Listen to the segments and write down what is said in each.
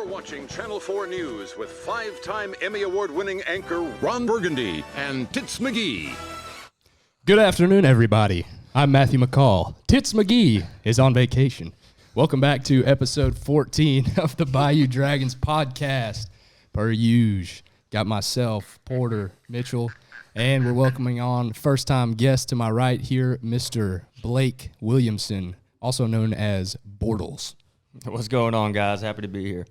You're watching Channel 4 News with 5-time Emmy Award-winning anchor Ron Burgundy and Tits McGee. Good afternoon, everybody. I'm Matthew McCall. Tits McGee is on vacation. Welcome back to episode 14 of the Bayou Dragons podcast. Per usual, got myself, Porter, Mitchell, and we're welcoming on first-time guest to my right here, Mr. Blake Williamson, also known as Bortles. What's going on, guys? Happy to be here.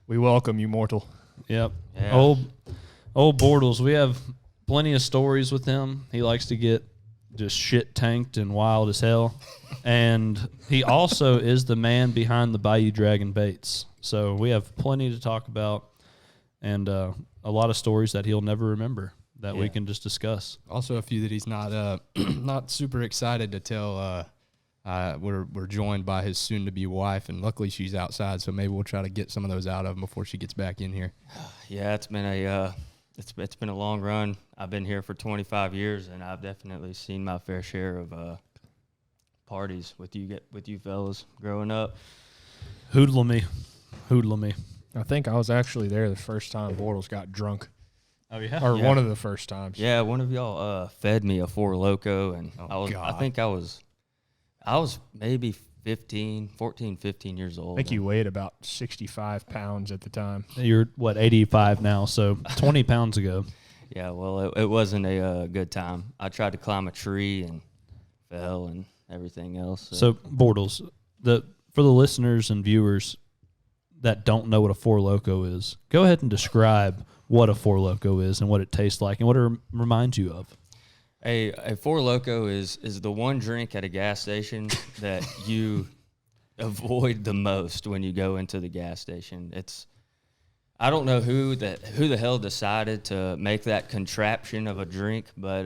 We welcome you, mortal. Yep. Yeah. Old Bortles. We have plenty of stories with him. He likes to get just shit tanked and wild as hell. And he also is the man behind the Bayou Dragon Baits. So we have plenty to talk about and a lot of stories that he'll never remember that we can just discuss. Also a few that he's not not super excited to tell. We're joined by his soon-to-be wife, and luckily she's outside, so maybe we'll try to get some of those out of him before she gets back in here. Yeah, it's been a long run. I've been here for 25 years, and I've definitely seen my fair share of parties with you fellas growing up. Hoodle me. I think I was actually there the first time Bortles got drunk. Oh, yeah? Or one of the first times. Yeah, one of y'all fed me a Four Loko, and I think I was maybe 15 years old. I think you weighed about 65 pounds at the time. You're, 85 now, so 20 pounds ago. Yeah, well, it wasn't a good time. I tried to climb a tree and fell and everything else. So Bortles, for the listeners and viewers that don't know what a Four Loko is, go ahead and describe what a Four Loko is and what it tastes like and what it reminds you of. A Four Loko is the one drink at a gas station that you avoid the most when you go into the gas station. I don't know who the hell decided to make that contraption of a drink, but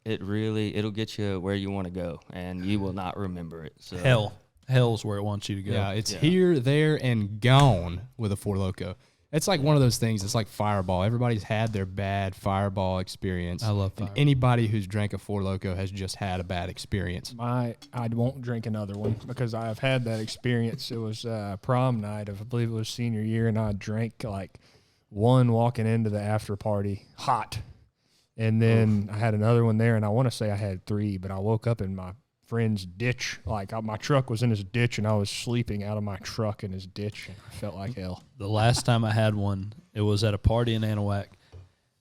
it'll get you where you want to go, and you will not remember it. So. Hell's where it wants you to go. Yeah, it's here, there, and gone with a Four Loko. It's like one of those things. It's like Fireball. Everybody's had their bad Fireball experience. I love Fireball. And anybody who's drank a Four Loko has just had a bad experience. I won't drink another one because I've had that experience. It was prom night of, I believe it was senior year, and I drank like one walking into the after party hot. And then I had another one there, and I want to say I had three, but I woke up in my friend's ditch. Like my truck was in his ditch, and I was sleeping out of my truck in his ditch, and I felt like hell. The last time I had one, it was at a party in Anahuac,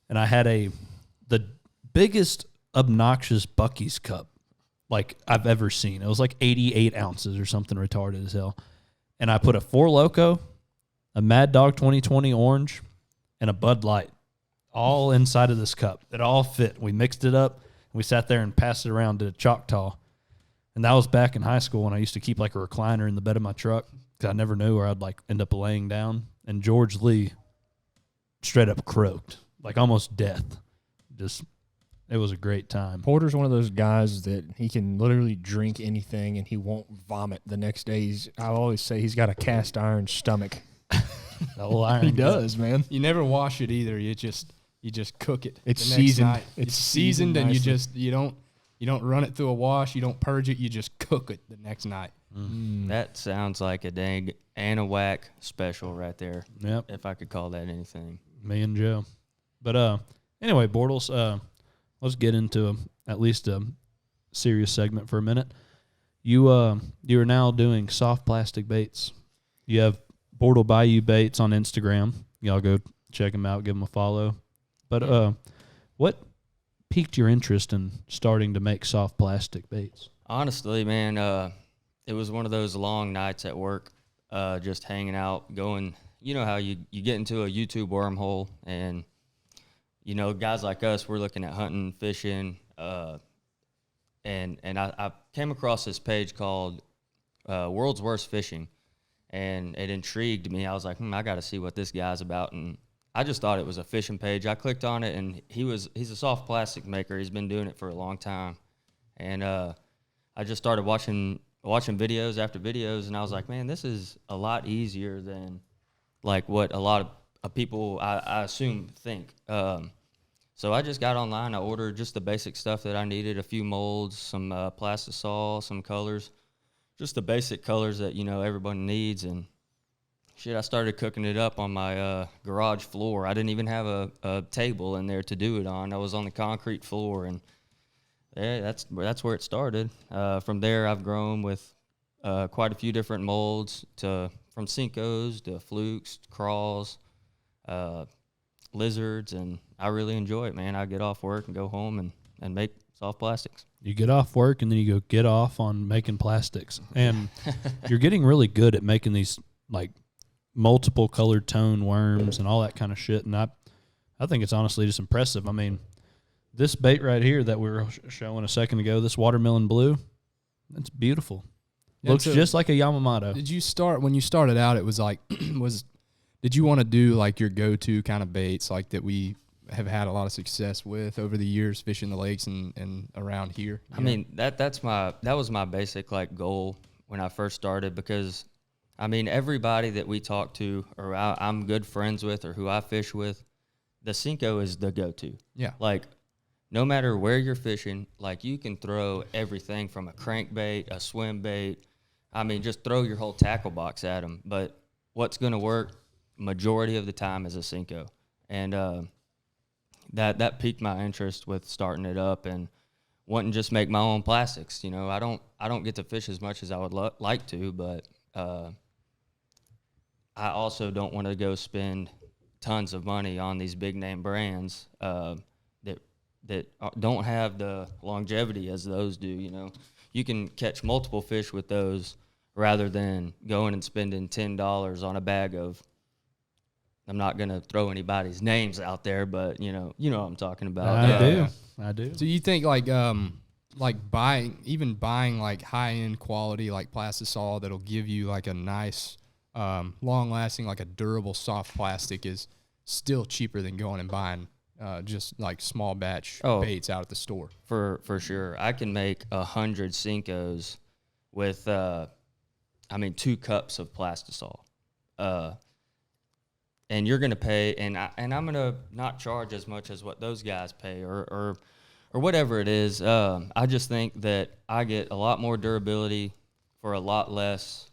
and I had the biggest obnoxious Buc-ee's cup like I've ever seen. It was like 88 ounces or something retarded as hell. And I put a Four Loko, a Mad Dog 2020 orange, and a Bud Light all inside of this cup. It all fit. We mixed it up. We sat there and passed it around to a Choctaw. And that was back in high school when I used to keep like a recliner in the bed of my truck because I never knew where I'd like end up laying down. And George Lee straight up croaked, like almost death. It was a great time. Porter's one of those guys that he can literally drink anything and he won't vomit the next day. I always say he's got a cast iron stomach. He does, man. You never wash it either. You just cook it. It's the next seasoned. night. It's seasoned, and you don't run it through a wash. You don't purge it. You just cook it the next night. That sounds like a dang Anahuac special right there. Yep. If I could call that anything. Me and Joe. But anyway, Bortles, let's get into at least a serious segment for a minute. You are now doing soft plastic baits. You have Bortle Bayou Baits on Instagram. Y'all go check them out, give them a follow. But what piqued your interest in starting to make soft plastic baits? Honestly, man, it was one of those long nights at work, just hanging out, going, you know how you get into a YouTube wormhole, and, you know, guys like us, we're looking at hunting, fishing, and I came across this page called World's Worst Fishing, and it intrigued me. I was like, I got to see what this guy's about, and I just thought it was a fishing page. I clicked on it, and he's a soft plastic maker. He's been doing it for a long time, and I just started watching videos after videos, and I was like, man, this is a lot easier than like what a lot of people I assume think. So I just got online. I ordered just the basic stuff that I needed: a few molds, some plastisol, some colors, just the basic colors that everybody needs, and Shit, I started cooking it up on my garage floor. I didn't even have a table in there to do it on. I was on the concrete floor, and yeah, that's where it started. From there, I've grown with quite a few different molds, from Cincos to flukes, crawls, lizards, and I really enjoy it, man. I get off work and go home and make soft plastics. You get off work and then you go get off on making plastics, and you're getting really good at making these like multiple colored tone worms and all that kind of shit. And I think it's honestly just impressive. I mean, this bait right here that we were showing a second ago, this watermelon blue, that's beautiful. Yeah, Looks just like a Yamamoto. Did you start when you started out? It was like did you want to do like your go-to kind of baits like that we have had a lot of success with over the years fishing the lakes and around here? I mean, that was my basic like goal when I first started, because I mean, everybody that we talk to or I'm good friends with or who I fish with, the Cinco is the go-to. Yeah. Like, no matter where you're fishing, like you can throw everything from a crankbait, a swim bait. I mean, just throw your whole tackle box at them. But what's going to work majority of the time is a Cinco. And that piqued my interest with starting it up and wanting to just make my own plastics. You know, I don't get to fish as much as I would like to, but I also don't want to go spend tons of money on these big name brands that don't have the longevity as those do. You know, you can catch multiple fish with those rather than going and spending $10 on a bag of. I'm not gonna throw anybody's names out there, but you know what I'm talking about. I do. So you think like buying like high end quality like plastisol that'll give you like a nice long lasting like a durable soft plastic is still cheaper than going and buying just like small batch baits out at the store? For sure. I can make 100 Cincos with 2 cups of plastisol. And you're going to pay, and I'm going to not charge as much as what those guys pay or whatever it is. I just think that I get a lot more durability for a lot less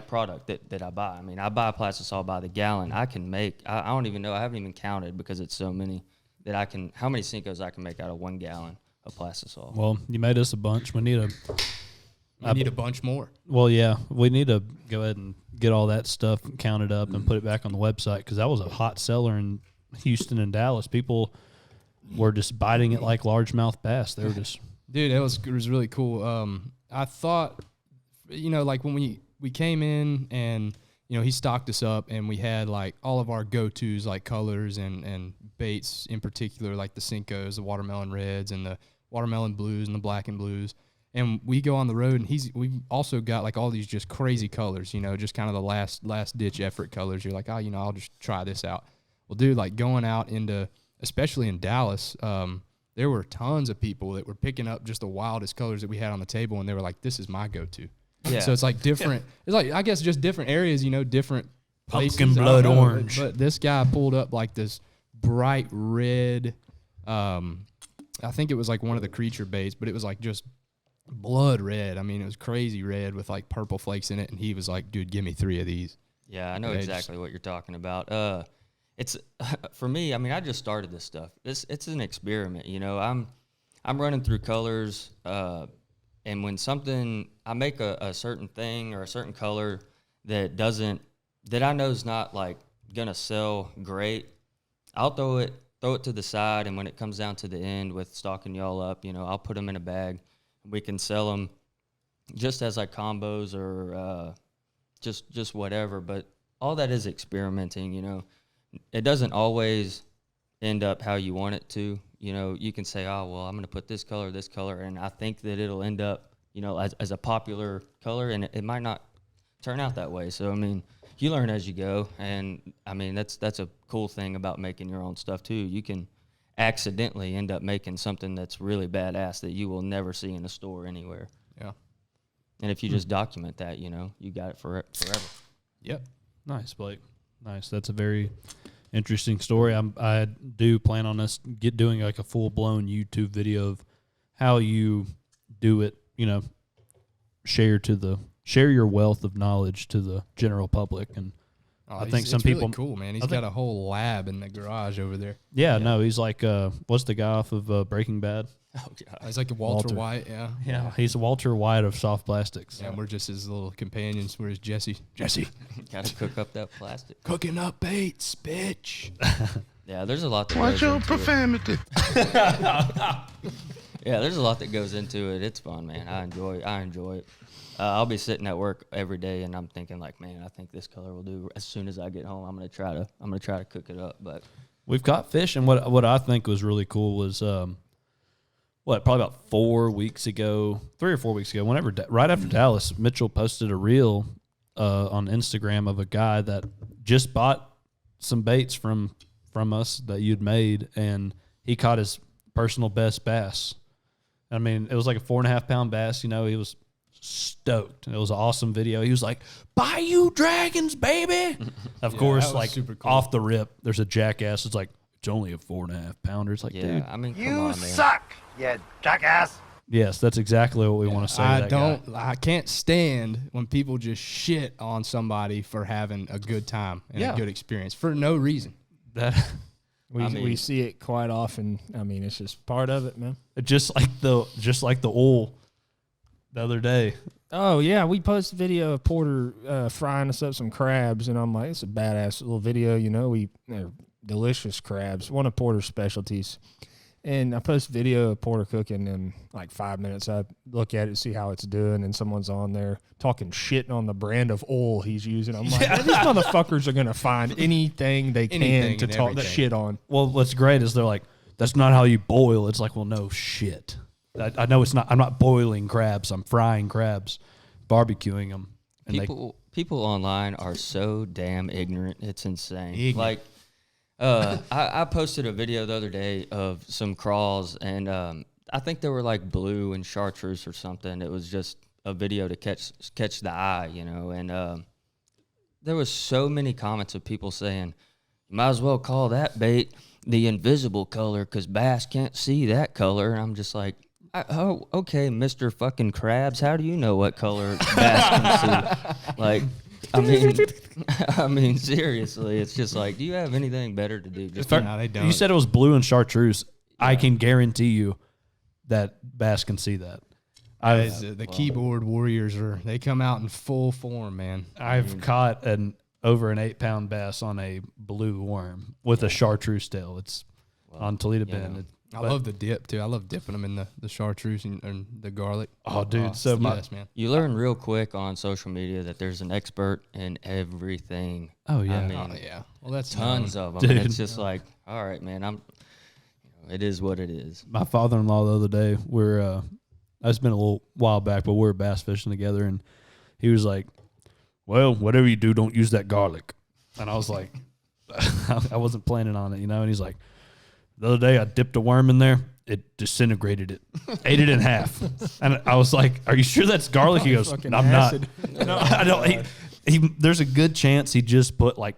product that I buy. I mean, I buy plastisol by the gallon. I can make, I don't even know, I haven't even counted because it's so many that how many Cincos I can make out of 1 gallon of plastisol. Well, you made us a bunch. We need a bunch more. Well, yeah, we need to go ahead and get all that stuff counted up and put it back on the website, because that was a hot seller in Houston and Dallas. People were just biting it like largemouth bass. They were just... Dude, it was really cool. I thought, like when we came in and, he stocked us up and we had like all of our go-tos like colors and baits in particular, like the Cincos, the watermelon reds and the watermelon blues and the black and blues. And we go on the road and we've also got like all these just crazy colors, just kind of the last ditch effort colors. You're like, I'll just try this out. Well, dude, like going out into, especially in Dallas, there were tons of people that were picking up just the wildest colors that we had on the table, and they were like, this is my go-to. Yeah. So it's like different. It's like, I guess, just different areas, different places. Pumpkin blood orange. But this guy pulled up like this bright red, I think it was like one of the creature baits, but it was like just blood red. I mean, it was crazy red with like purple flakes in it, and he was like, dude, give me 3 of these. Yeah, I know exactly what you're talking about. It's for me, I mean, I just started this stuff. It's an experiment, I'm running through colors, and when I make a certain thing or a certain color that I know is not like gonna sell great, I'll throw it to the side, and when it comes down to the end with stocking y'all up, I'll put them in a bag. We can sell them just as like combos or just whatever. But all that is experimenting, It doesn't always end up how you want it to. You can say, oh, well, I'm going to put this color, and I think that it'll end up, as a popular color, and it might not turn out that way. So, I mean, you learn as you go, and, I mean, that's a cool thing about making your own stuff, too. You can accidentally end up making something that's really badass that you will never see in a store anywhere. Yeah. And And if you just document that, you know, you got it forever. Yep. Nice, Blake. Nice. That's a very interesting story. I do plan on us doing like a full-blown YouTube video of how you do it, you know, share to the share your wealth of knowledge to the general public. And I think some people really cool, man. He's got a whole lab in the garage over there. Yeah, no, he's like what's the guy off of Breaking Bad? Oh, God. He's like a Walter White, yeah. Yeah, he's Walter White of soft plastics. Yeah, we're just his little companions. We're his Jesse. Gotta cook up that plastic. Cooking up baits, bitch. Yeah, there's a lot that Watch goes your into profanity. Yeah, there's a lot that goes into it. It's fun, man. I enjoy it. I'll be sitting at work every day, and I'm thinking like, man, I think this color will do. As soon as I get home, I'm gonna try to cook it up. But We've caught fish, and what I think was really cool was probably about 4 weeks ago, 3 or 4 weeks ago, right after Dallas, Mitchell posted a reel on Instagram of a guy that just bought some baits from us that you'd made, and he caught his personal best bass. I mean, it was like a 4.5 pound bass. You know, he was stoked. It was an awesome video. He was like, "Bayou Dragons, baby!" Of course, like super cool. Off the rip, there's a jackass. It's like, it's only a 4.5 pounder. It's like, yeah, dude, I mean, come You on, man. suck, you jackass. yes, that's exactly what we want to say. To that guy. I can't stand when people just shit on somebody for having a good time and a good experience for no reason. That We see it quite often. I mean, it's just part of it, man. just like the oil the other day. Oh yeah, we posted a video of Porter frying us up some crabs, and I'm like, it's a badass little video. You know, they're delicious crabs, one of Porter's specialties. And I post video of Porter cooking in like 5 minutes. I look at it, see how it's doing, and someone's on there talking shit on the brand of oil he's using. I'm like, these motherfuckers are gonna find anything they can to talk that shit on. Well, what's great is they're like, that's not how you boil. It's like, well, no shit. I know it's not. I'm not boiling crabs. I'm frying crabs, barbecuing them. And People online are so damn ignorant. It's insane. Like, I posted a video the other day of some crawls, and I think they were like blue and chartreuse or something. It was just a video to catch the eye, you know. And there was so many comments of people saying, "You might as well call that bait the invisible color because bass can't see that color." And I'm just like, oh, okay, Mr. fucking Krabs, how do you know what color bass can see? Like, I mean, seriously, it's just like, do you have anything better to do? Just No, they don't. You said it was blue and chartreuse. Yeah. I can guarantee you that bass can see that. The keyboard warriors they come out in full form, man. I've caught over an 8 pound bass on a blue worm with a chartreuse tail. It's on Toledo Bend. I love the dip too. I love dipping them in the chartreuse and the garlic. Oh, dude, yes, man. You learn real quick on social media that there's an expert in everything. Oh yeah, I mean, yeah. Well, that's tons of them. Dude. And it's just like, all right, man. It is what it is. My father-in-law the other day, it's been a little while back, but we were bass fishing together, and he was like, "Well, whatever you do, don't use that garlic." And I was like, I wasn't planning on it, you know. And he's like, the other day I dipped a worm in there. It disintegrated it, ate it in half. And I was like, "Are you sure that's garlic?" He goes, "I'm acid. not." No, I don't. There's a good chance he just put like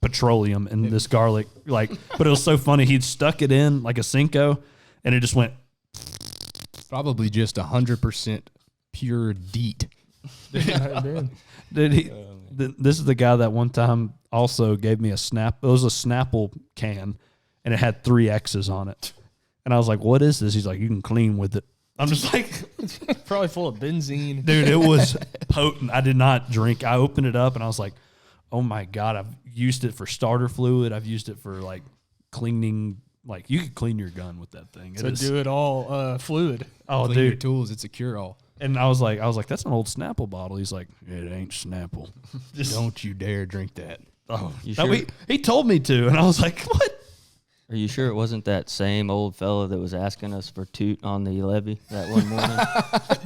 petroleum in this garlic. Like, but it was so funny. He'd stuck it in like a Cinco, and it just went. Probably just 100% pure DEET. This is the guy that one time also gave me a Snap. It was a Snapple can, and it had 3 X's on it. And I was like, "What is this?" He's like, "You can clean with it." I'm just like, probably full of benzene. dude, it was potent. I did not drink. I opened it up, and I was like, "Oh my God, I've used it for starter fluid. I've used it for like cleaning. Like, you could clean your gun with that thing. So do it all fluid. Oh, Clean your dude. tools. It's a cure-all. And I was like, that's an old Snapple bottle. He's like, "It ain't Snapple." Don't you dare drink that. Oh, You no, sure? he told me to, and I was like, "What?" Are you sure it wasn't that same old fella that was asking us for toot on the levee that one morning?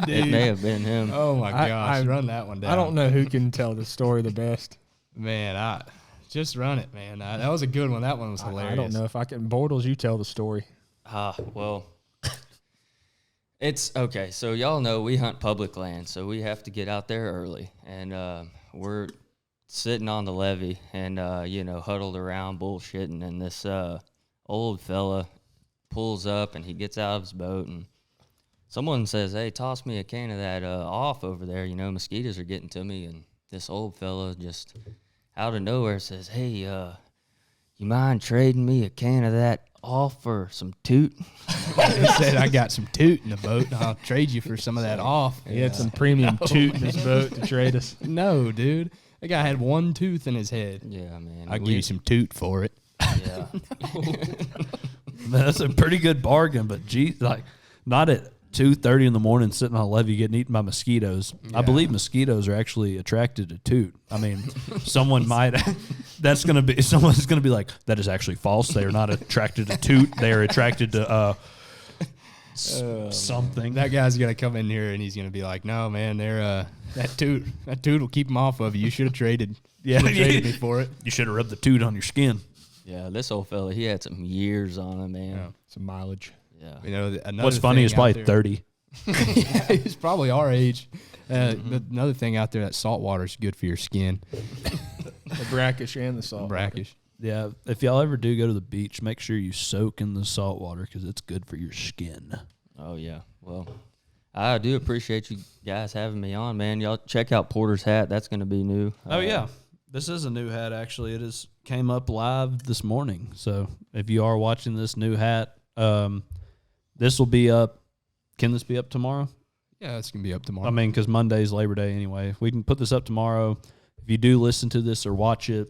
It may have been him. Oh my gosh, I run that one down. I don't know who can tell the story the best. Man, just run it, man. That was a good one. That one was hilarious. I don't know if I can. Bortles, you tell the story. Well, it's okay. So y'all know we hunt public land, so we have to get out there early. And we're sitting on the levee and, huddled around bullshitting. And this old fella pulls up and he gets out of his boat and someone says, "Hey, toss me a can of that off over there." You know, mosquitoes are getting to me, and this old fella just out of nowhere says, "Hey, you mind trading me a can of that off for some toot?" He said, "I got some toot in the boat, and I'll trade you for some of that off." He had some premium toot in his boat to trade us. No, dude. That guy had one tooth in his head. Yeah, man. I'll give you some toot for it. Yeah. Man, that's a pretty good bargain, but geez, like not at 2:30 in the morning sitting on a levee getting eaten by mosquitoes. Yeah. I believe mosquitoes are actually attracted to toot. I mean, someone's gonna be like, that is actually false. They are not attracted to toot. They are attracted to something. That guy's gonna come in here and he's gonna be like, "No, man, they're that toot will keep them off of you. You should have traded. Yeah, traded me for it. You should have rubbed the toot on your skin." Yeah, this old fella, he had some years on him, man. Yeah. Some mileage. Yeah. You know, what's funny is probably 30. Yeah, he's probably our age. Another thing out there, that salt water is good for your skin. The brackish and the salt. Brackish. Yeah, if y'all ever do go to the beach, make sure you soak in the salt water because it's good for your skin. Oh, yeah. Well, I do appreciate you guys having me on, man. Y'all check out Porter's hat. That's going to be new. Oh, yeah. This is a new hat, actually. It came up live this morning. So if you are watching this new hat, this will be up. Can this be up tomorrow? Yeah, this can be up tomorrow. I mean, because Monday's Labor Day anyway. We can put this up tomorrow. If you do listen to this or watch it,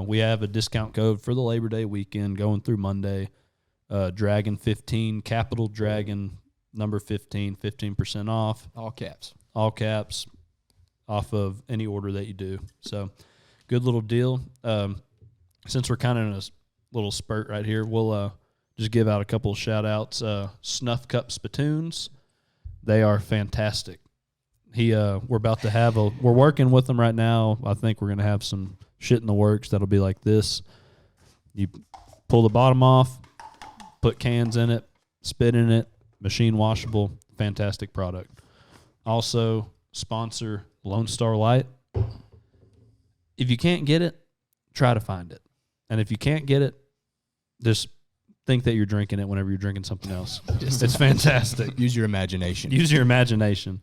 we have a discount code for the Labor Day weekend going through Monday. Dragon 15, capital Dragon number 15, 15% off. All caps. All caps off of any order that you do. So good little deal. Since we're kind of in a little spurt right here, we'll just give out a couple of shout outs. Snuff Cup Spittoons. They are fantastic. We're about to have we're working with them right now. I think we're going to have some shit in the works that'll be like this. You pull the bottom off, put cans in it, spit in it, machine washable, fantastic product. Also, sponsor Lone Star Light. If you can't get it, try to find it. And if you can't get it, just think that you're drinking it whenever you're drinking something else. It's fantastic. Use your imagination. Use your imagination.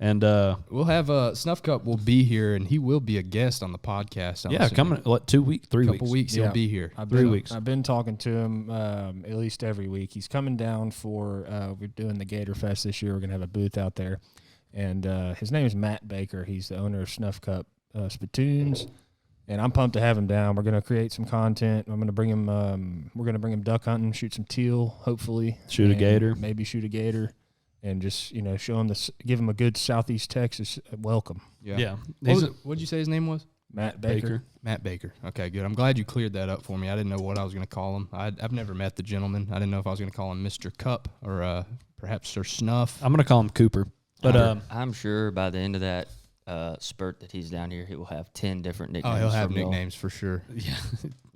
And we'll have Snuff Cup will be here, and he will be a guest on the podcast. I'm assuming. Coming what 2 weeks, 3 weeks. Couple weeks he'll be here. 3 weeks. I've been talking to him at least every week. He's coming down for we're doing the Gator Fest this year. We're gonna have a booth out there, and his name is Matt Baker. He's the owner of Snuff Cup Spittoons, and I'm pumped to have him down. We're gonna create some content. I'm gonna bring him. We're gonna bring him duck hunting, shoot some teal, hopefully shoot a gator, maybe shoot a gator. And just, show him give him a good Southeast Texas welcome. Yeah. What did you say his name was? Matt Baker. Matt Baker. Okay, good. I'm glad you cleared that up for me. I didn't know what I was going to call him. I've never met the gentleman. I didn't know if I was going to call him Mr. Cup or perhaps Sir Snuff. I'm going to call him Cooper. But I'm sure by the end of that spurt that he's down here, he will have 10 different nicknames. Oh, he'll have nicknames for sure. Yeah.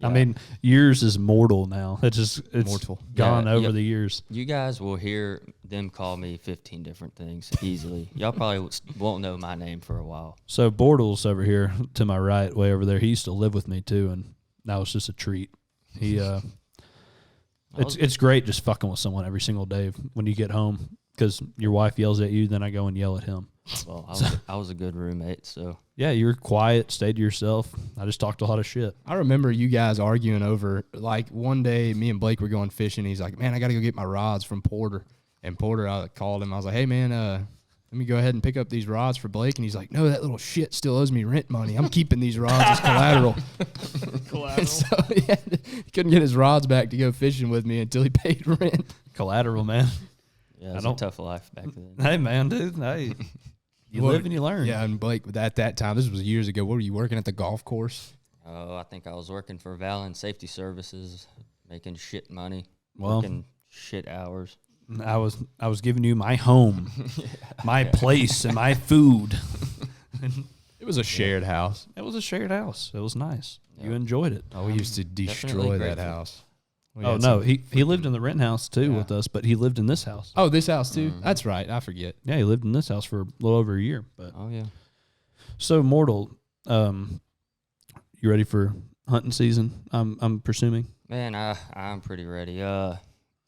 I mean, yours is mortal now. It's mortal. Gone over the years. You guys will hear them call me 15 different things easily. Y'all probably won't know my name for a while. So Bortles over here to my right, way over there, he used to live with me too, and that was just a treat. He, it's great just fucking with someone every single day when you get home because your wife yells at you, then I go and yell at him. Well, I was a good roommate, so. Yeah, you were quiet, stayed to yourself. I just talked a lot of shit. I remember you guys arguing over, like, one day me and Blake were going fishing. He's like, man, I got to go get my rods from Porter. And Porter, I called him. I was like, hey, man, let me go ahead and pick up these rods for Blake. And he's like, no, that little shit still owes me rent money. I'm keeping these rods as collateral. And so he couldn't get his rods back to go fishing with me until he paid rent. Collateral, man. Yeah, it was a tough life back then. Hey, man, dude. Hey. You live and you learn. Yeah, and Blake, at that time, this was years ago, what were you working at the golf course? Oh, I think I was working for Valen Safety Services, making shit money, well, working shit hours. I was giving you my home, my place, and my food. It was a shared house. It was a shared house. It was nice. Yeah. You enjoyed it. Oh, we used to destroy that house. Oh, no, he lived in the rent house, too, with us, but he lived in this house. Oh, this house, too? Mm-hmm. That's right. I forget. Yeah, he lived in this house for a little over a year. But oh, yeah. So, Mortal, you ready for hunting season, I'm presuming? Man, I'm pretty ready.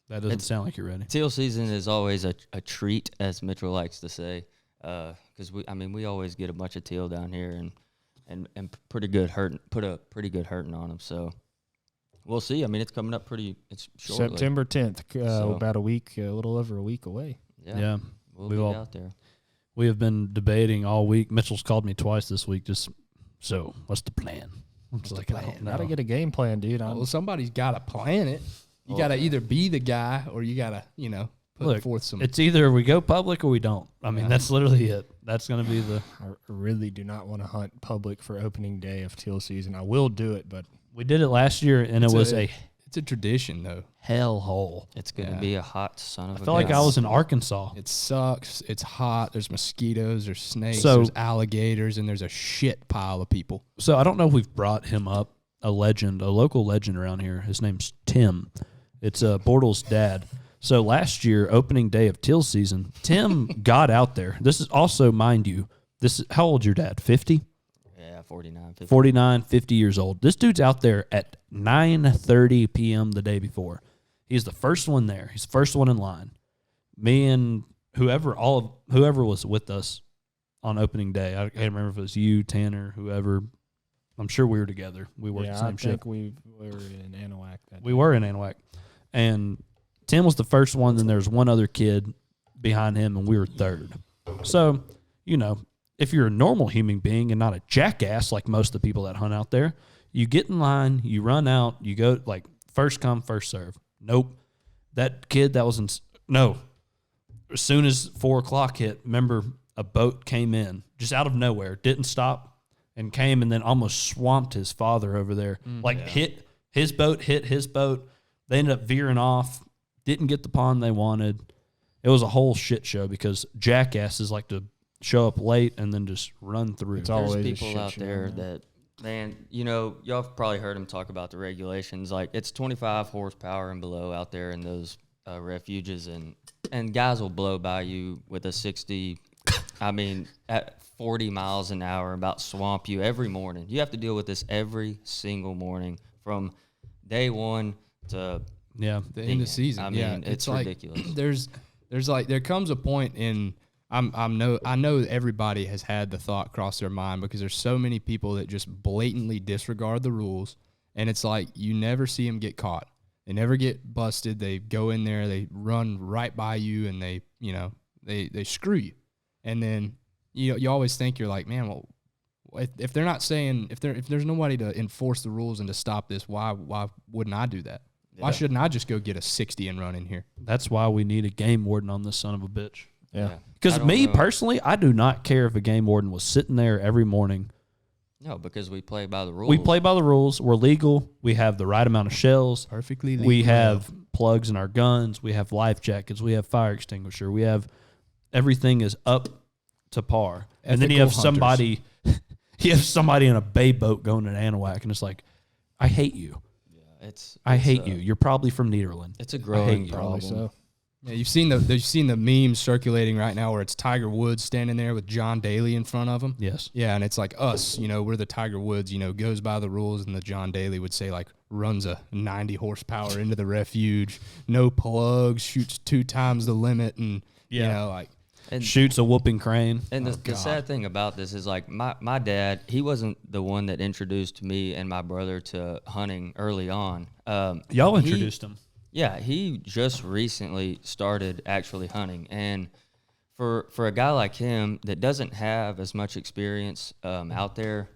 That doesn't sound like you're ready. Teal season is always a treat, as Mitchell likes to say, because we always get a bunch of teal down here and put a pretty good hurting on them. So we'll see. I mean, it's coming up it's shortly. September 10th, about a little over a week away. Yeah. We'll be out there. We have been debating all week. Mitchell's called me twice this week. So what's the plan? I'm just like, I don't know. Gotta get a game plan, dude. Well, somebody's got to plan it. You got to either be the guy or you got to, put forth some. It's either we go public or we don't. I mean, that's literally it. That's going to be the. I really do not want to hunt public for opening day of teal season. I will do it, but We did it last year, and it was a It's a tradition, though. hellhole. It's going to be a hot son of a I felt like I was in Arkansas. It sucks. It's hot. There's mosquitoes. There's snakes. So- there's alligators, and there's a shit pile of people. So I don't know if we've brought him up, a local legend around here. His name's Tim. It's Bortles' dad. So last year, opening day of teal season, Tim got out there. This is also, mind you, how old's your dad? 50? Yeah, 49, 50. 49, 50 years old. This dude's out there at 9:30 p.m. the day before. He's the first one there. He's the first one in line. Me and whoever was with us on opening day. I can't remember if it was you, Tanner, whoever. I'm sure we were together. We worked the same I shift. think we were in Anahuac that We day. were in Anahuac. And Tim was the first one, then there was one other kid behind him, and we were third. So, if you're a normal human being and not a jackass like most of the people that hunt out there, you get in line, you run out, you go like first come, first serve. Nope. That kid that was as soon as 4 o'clock hit, remember a boat came in just out of nowhere, didn't stop, and came and then almost swamped his father over there. Hit his boat. They ended up veering off, didn't get the pond they wanted. It was a whole shit show because jackasses like to show up late and then just run through. It's always There's a people shit out show, there man. that, man, y'all have probably heard them talk about the regulations. Like, it's 25 horsepower and below out there in those refuges, and guys will blow by you with a 60, at 40 miles an hour, about swamp you every morning. You have to deal with this every single morning from day one to The end of season. I mean, it's like, ridiculous. There comes a point in I know everybody has had the thought cross their mind because there's so many people that just blatantly disregard the rules, and it's like you never see them get caught. They never get busted. They go in there, they run right by you, and they screw you. And then you always think, you're like, man, well, if they're not saying, if there's nobody to enforce the rules and to stop this, why wouldn't I do that? Why shouldn't I just go get a 60 and run in here? That's why we need a game warden on this son of a bitch. Yeah. Because personally, I do not care if a game warden was sitting there every morning. No, because we play by the rules. We play by the rules. We're legal. We have the right amount of shells. Perfectly legal. We have plugs in our guns. We have life jackets. We have fire extinguisher. We have everything is up to par. And then you have somebody in a bay boat going to Anahuac, and it's like, I hate you. Yeah, I hate you. You're probably from Nederland. It's a growing Probably problem. so. Yeah, you've seen the memes circulating right now where it's Tiger Woods standing there with John Daly in front of him. Yes. Yeah, and it's like us, we're the Tiger Woods, goes by the rules, and the John Daly would say, like, runs a 90 horsepower into the refuge, no plugs, shoots 2 times the limit, and And Shoots a whooping crane. And the sad thing about this is, like, my dad, he wasn't the one that introduced me and my brother to hunting early on. Y'all introduced him. Yeah, he just recently started actually hunting. And for a guy like him that doesn't have as much experience out there,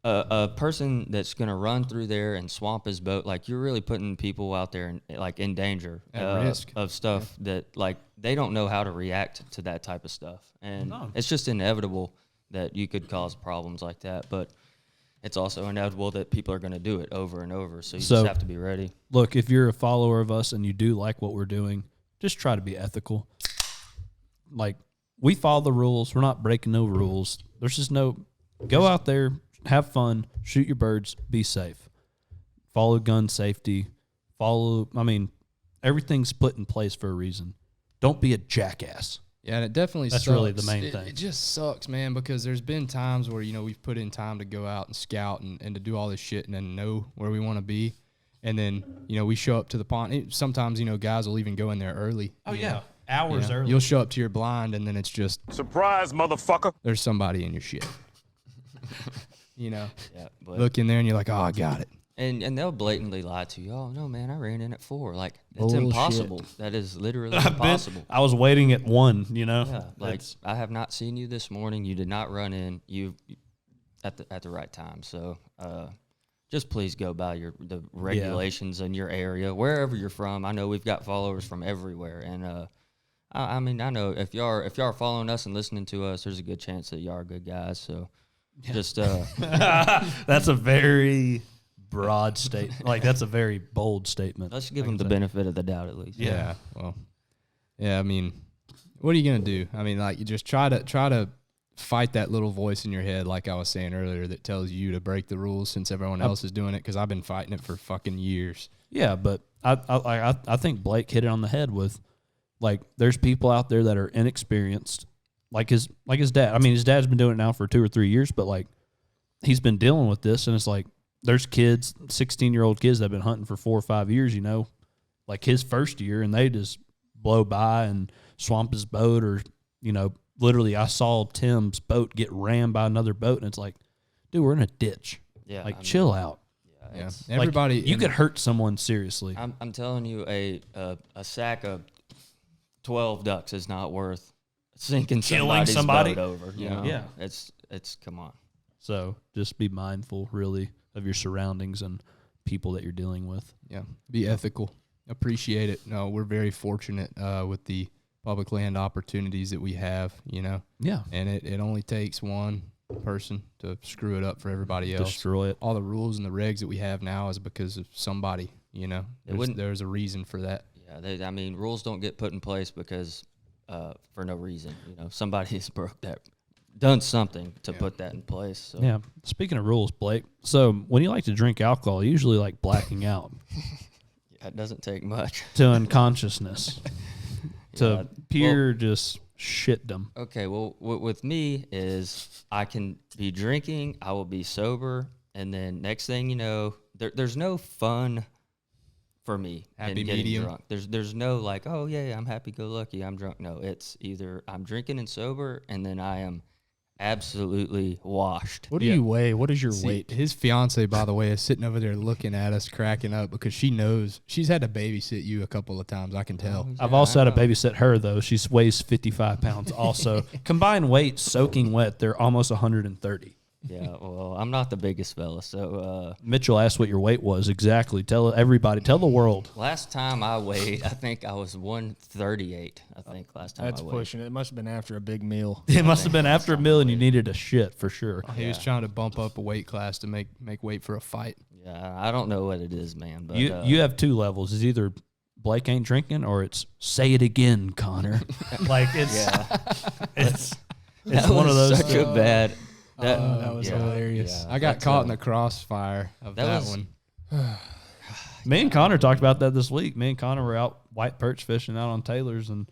a person that's going to run through there and swamp his boat, like, you're really putting people out there in danger At risk of stuff that, like, they don't know how to react to that type of stuff. And it's just inevitable that you could cause problems like that. But it's also inevitable that people are going to do it over and over. So you just have to be ready. Look, if you're a follower of us and you do like what we're doing, just try to be ethical. Like, we follow the rules. We're not breaking no rules. There's just go out there, have fun, shoot your birds, be safe. Follow gun safety. Everything's put in place for a reason. Don't be a jackass. Yeah, and it definitely That's sucks. really the main thing. It just sucks, man, because there's been times where, we've put in time to go out and scout and to do all this shit and then know where we want to be. And then, we show up to the pond. Sometimes, guys will even go in there early. Oh, yeah. Hours early. You'll show up to your blind, and then it's just, Surprise, motherfucker. there's somebody in your shit. Yeah, but Look in there, and you're like, oh, I got it. and they'll blatantly lie to you. Oh no, man, I ran in at 4. Like it's Bullshit. impossible. That is literally impossible. I was waiting at 1, Yeah, like I have not seen you this morning. You did not run in. You at the right time. So just please go by the regulations in your area, wherever you're from. I know we've got followers from everywhere, and I mean I know if y'all are following us and listening to us, there's a good chance that y'all are good guys. So just That's a very broad statement. Like, that's a very bold statement. let's give them the benefit of the doubt at least. Yeah. Well, yeah, I mean, what are you going to do? I mean, like, you just try to fight that little voice in your head, like I was saying earlier, that tells you to break the rules since everyone else is doing it, because I've been fighting it for fucking years. Yeah, but I think Blake hit it on the head with, like, there's people out there that are inexperienced, like his dad. I mean, his dad's been doing it now for 2 or 3 years, but, like, he's been dealing with this, and it's like there's kids, 16-year-old kids that have been hunting for 4 or 5 years, like his first year, and they just blow by and swamp his boat, or, literally I saw Tim's boat get rammed by another boat, and it's like, dude, we're in a ditch. Yeah, Like, chill out. Yeah. It's- Everybody, Like, you could hurt someone seriously. I'm telling you, a sack of 12 ducks is not worth sinking Killing somebody's somebody? boat over. You know? Yeah. It's come on. So just be mindful, really, of your surroundings and people that you're dealing with. yeah, be ethical. Appreciate it. No, we're very fortunate with the public land opportunities that we have, Yeah. and it only takes one person to screw it up for everybody else. Destroy it. All the rules and the regs that we have now is because of somebody, there's a reason for that. Yeah, rules don't get put in place because for no reason. Somebody has done something to put that in place. So. Yeah. Speaking of rules, Blake, so when you like to drink alcohol, you usually like blacking out Yeah, it doesn't take much. to unconsciousness, to Yeah, pure just shitdom. Okay, well, with me is I can be drinking, I will be sober, and then next thing you know, there's no fun for me Happy in getting medium. drunk. There's no like, oh yeah, I'm happy-go-lucky, I'm drunk. No, it's either I'm drinking and sober, and then I am absolutely washed. What do you weigh? What is your See, weight? his fiance, by the way, is sitting over there looking at us, cracking up, because she knows she's had to babysit you a couple of times. I can tell. I've also had to babysit her, though. She weighs 55 pounds also. Combined weight, soaking wet, they're almost 130. Yeah, well, I'm not the biggest fella, so Mitchell asked what your weight was exactly. Tell everybody. Tell the world. last time I weighed, I think I was 138. I think last time That's I weighed. pushing it. It must have been after a big meal. It must have been after a meal and you needed a shit for sure. He was trying to bump up a weight class to make weight for a fight. Yeah, I don't know what it is, man. But You have 2 levels. It's either Blake ain't drinking or it's say it again, Connor. Like it's yeah, it's that one of was those. such a bad. That was hilarious. I got that's caught a- in the crossfire of that that was- one. Me and Connor talked about that this week. Me and Connor were out white perch fishing out on Taylor's, and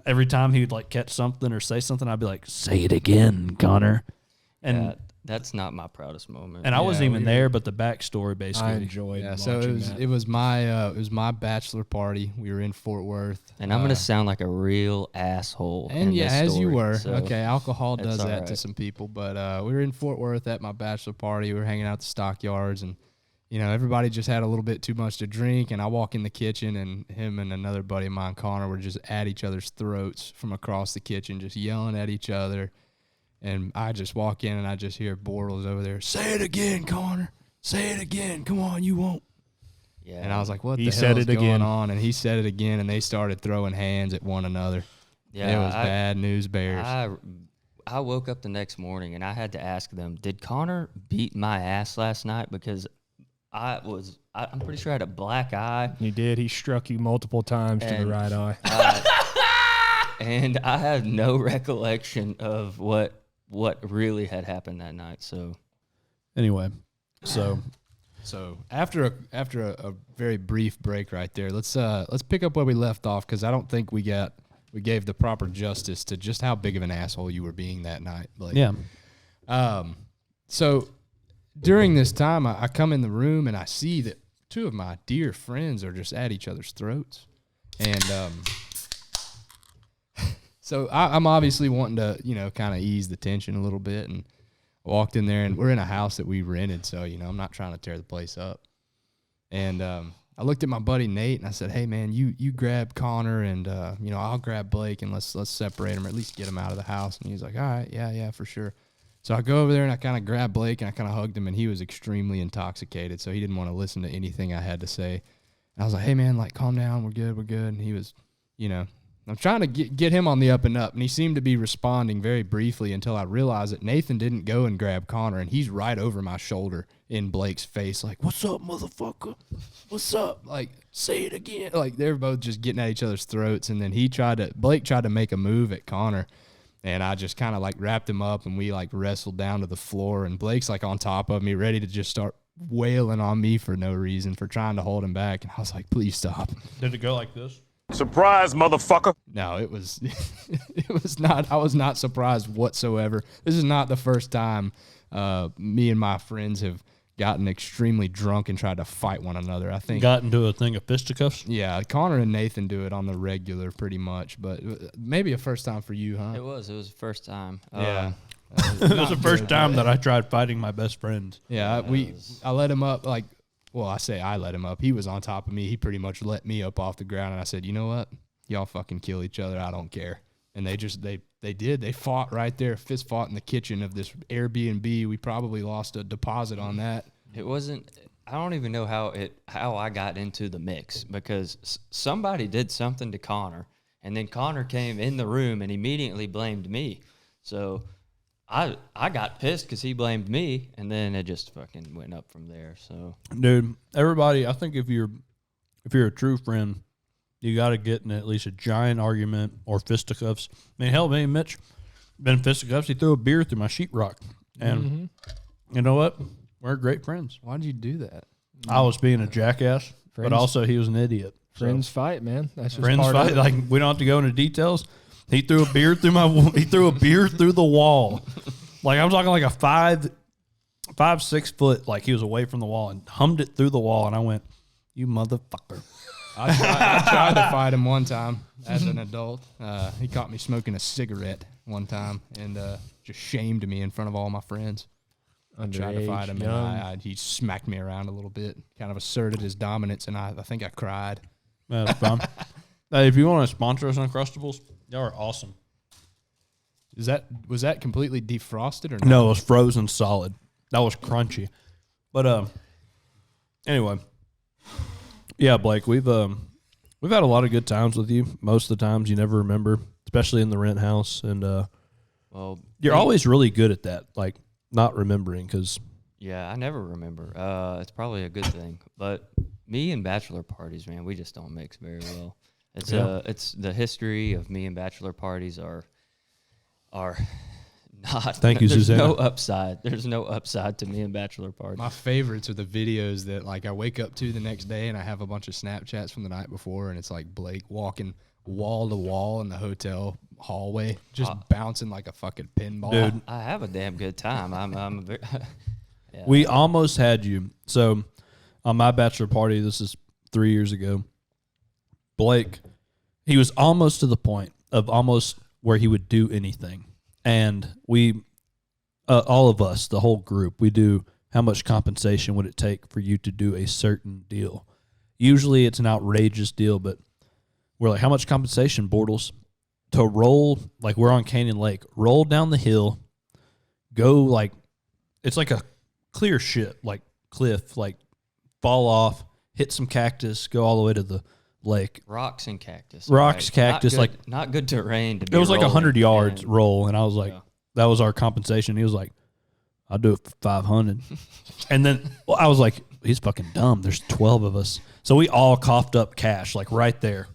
every time he'd like catch something or say something, I'd be like, "Say it again, Connor." And Yeah, that's not my proudest moment. I wasn't even there, but the backstory I basically. enjoyed Yeah, so watching that. it was my bachelor party. We were in Fort Worth, And I'm gonna sound like a real asshole. and in yeah, this as you story, were. so Okay, alcohol it's does all that to right. some people, but we were in Fort Worth at my bachelor party. We were hanging out at the stockyards, and everybody just had a little bit too much to drink. And I walk in the kitchen, and him and another buddy of mine, Connor, were just at each other's throats from across the kitchen, just yelling at each other. And I just walk in, and I just hear Bortles over there, "Say it again, Connor. Say it again. Come on, you won't." Yeah, And I was like, "What He the said hell is it going again. on?" And he said it again, and they started throwing hands at one another. yeah, It was bad news bears. I woke up the next morning and I had to ask them, did Connor beat my ass last night? Because I'm pretty sure I had a black eye. He did. He struck you multiple times to the And- right eye. And I have no recollection of what really had happened that night. So Anyway, so So after a very brief break right there, let's pick up where we left off, because I don't think we gave the proper justice to just how big of an asshole you were being that night, Blake. yeah, So during this time, I come in the room and I see that two of my dear friends are just at each other's throats. And so I'm obviously wanting to, kind of ease the tension a little bit. And I walked in there, and we're in a house that we rented. So, I'm not trying to tear the place up. And I looked at my buddy Nate, and I said, hey, man, you grab Connor, and, I'll grab Blake, and let's separate them, or at least get them out of the house. And he's like, all right, yeah, for sure. So I go over there, and I kind of grabbed Blake, and I kind of hugged him, and he was extremely intoxicated, so he didn't want to listen to anything I had to say. And I was like, hey, man, calm down. We're good. And he was, I'm trying to get him on the up and up, and he seemed to be responding very briefly until I realized that Nathan didn't go and grab Connor, and he's right over my shoulder in Blake's face, like, what's up, motherfucker? What's up? Say it again. They're both just getting at each other's throats, and then Blake tried to make a move at Connor, and I just kind of wrapped him up, and we wrestled down to the floor, and Blake's on top of me, ready to just start wailing on me for no reason, for trying to hold him back, and I was like, please stop. Did it go like this? Surprise, motherfucker. No, it was not. I was not surprised whatsoever. This is not the first time me and my friends have gotten extremely drunk and tried to fight one another. I think got into a thing of fisticuffs. Yeah, Connor and Nathan do it on the regular pretty much, but maybe a first time for you, huh? It was the first time. Yeah. It was the first time that I tried fighting my best friends. Yeah, I let him up well, I say I let him up. He was on top of me. He pretty much let me up off the ground, and I said, you know what? Y'all fucking kill each other. I don't care. And they did. They fought right there, fist fought in the kitchen of this Airbnb. We probably lost a deposit on that. It wasn't. I don't even know how I got into the mix, because somebody did something to Connor, and then Connor came in the room and immediately blamed me. So I got pissed because he blamed me, and then it just fucking went up from there. So, dude, everybody, I think if you're a true friend, you got to get in at least a giant argument or fisticuffs. I mean, hell, me and Mitch been fisticuffs. He threw a beer through my sheetrock, and you know what? We're great friends. Why did you do that? I was being a jackass, but also he was an idiot. Friends fight, man. That's just Friends part of fight. it. We don't have to go into details. He threw a beer through he threw a beer through the wall. I'm talking a 5'6" foot. He was away from the wall and hummed it through the wall. And I went, "You motherfucker!" I tried to fight him one time as an adult. He caught me smoking a cigarette one time and just shamed me in front of all my friends. I tried to fight him, and he smacked me around a little bit, kind of asserted his dominance, and I think I cried. That's fine. Hey, if you want to sponsor us on Uncrustables, y'all are awesome. Was that completely defrosted or not? No, it was frozen solid. That was crunchy. But anyway, yeah, Blake, we've had a lot of good times with you. Most of the times you never remember, especially in the rent house, and you're always really good at that, not remembering, because yeah, I never remember. It's probably a good thing. But me and bachelor parties, man, we just don't mix very well. It's the history of me and bachelor parties are not. Thank you, there's Susanna. no upside. There's no upside to me and bachelor parties. My favorites are the videos that I wake up to the next day, and I have a bunch of Snapchats from the night before, and it's Blake walking wall to wall in the hotel hallway, just bouncing like a fucking pinball. Dude, I have a damn good time. I'm very, yeah. We almost had you. So on my bachelor party, this is 3 years ago, Blake, he was almost to the point of almost where he would do anything. And we, all of us, the whole group, we do how much compensation would it take for you to do a certain deal. Usually it's an outrageous deal, but we're like, how much compensation, Bortles, to roll, we're on Canyon Lake, roll down the hill, go it's like a clear shit, cliff, fall off, hit some cactus, go all the way to the lake. Rocks and cactus. Cactus, not good terrain to be it was rolling, 100 yards and roll, and I was like, yeah. That was our compensation. He was like, I'll do it for 500. And then I was like, he's fucking dumb. There's 12 of us. So we all coughed up cash, right there.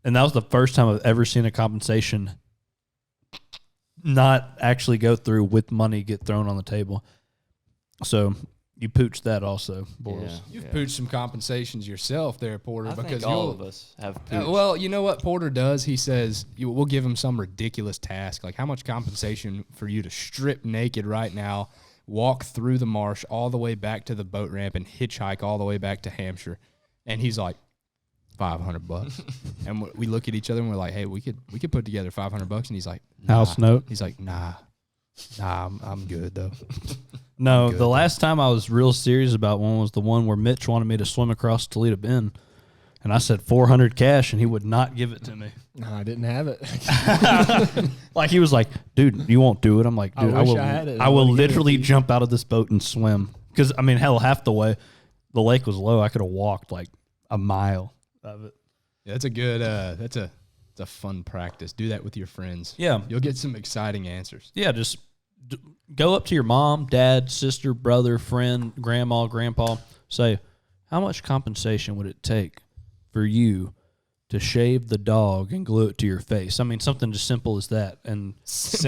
And that was the first time I've ever seen a compensation not actually go through with money get thrown on the table. So you pooched that also, Boris. Yeah. You've pooched some compensations yourself there, Porter. I because think all of us have pooched. well, you know what Porter does? He says, we'll give him some ridiculous task. How much compensation for you to strip naked right now walk through the marsh all the way back to the boat ramp and hitchhike all the way back to Hampshire. And he's like, $500. And we look at each other and we're like, hey, we could put together $500. And he's like, nah. House note. He's like, nah, I'm good though. No, Good. the last time I was real serious about one was the one where Mitch wanted me to swim across Toledo Bend. And I said $400 cash, and he would not give it to me. No, I didn't have it. Like, he was like, dude, you won't do it. I'm like, dude, I wish will, I had it. I I will would've given it literally to you. jump out of this boat and swim. Because, I mean, hell, half the way, the lake was low. I could have walked like a mile of it. Yeah, that's a good, it's a fun practice. Do that with your friends. Yeah. You'll get some exciting answers. Yeah, just go up to your mom, dad, sister, brother, friend, grandma, grandpa, say, how much compensation would it take for you to shave the dog and glue it to your face? I mean, something as simple as that. And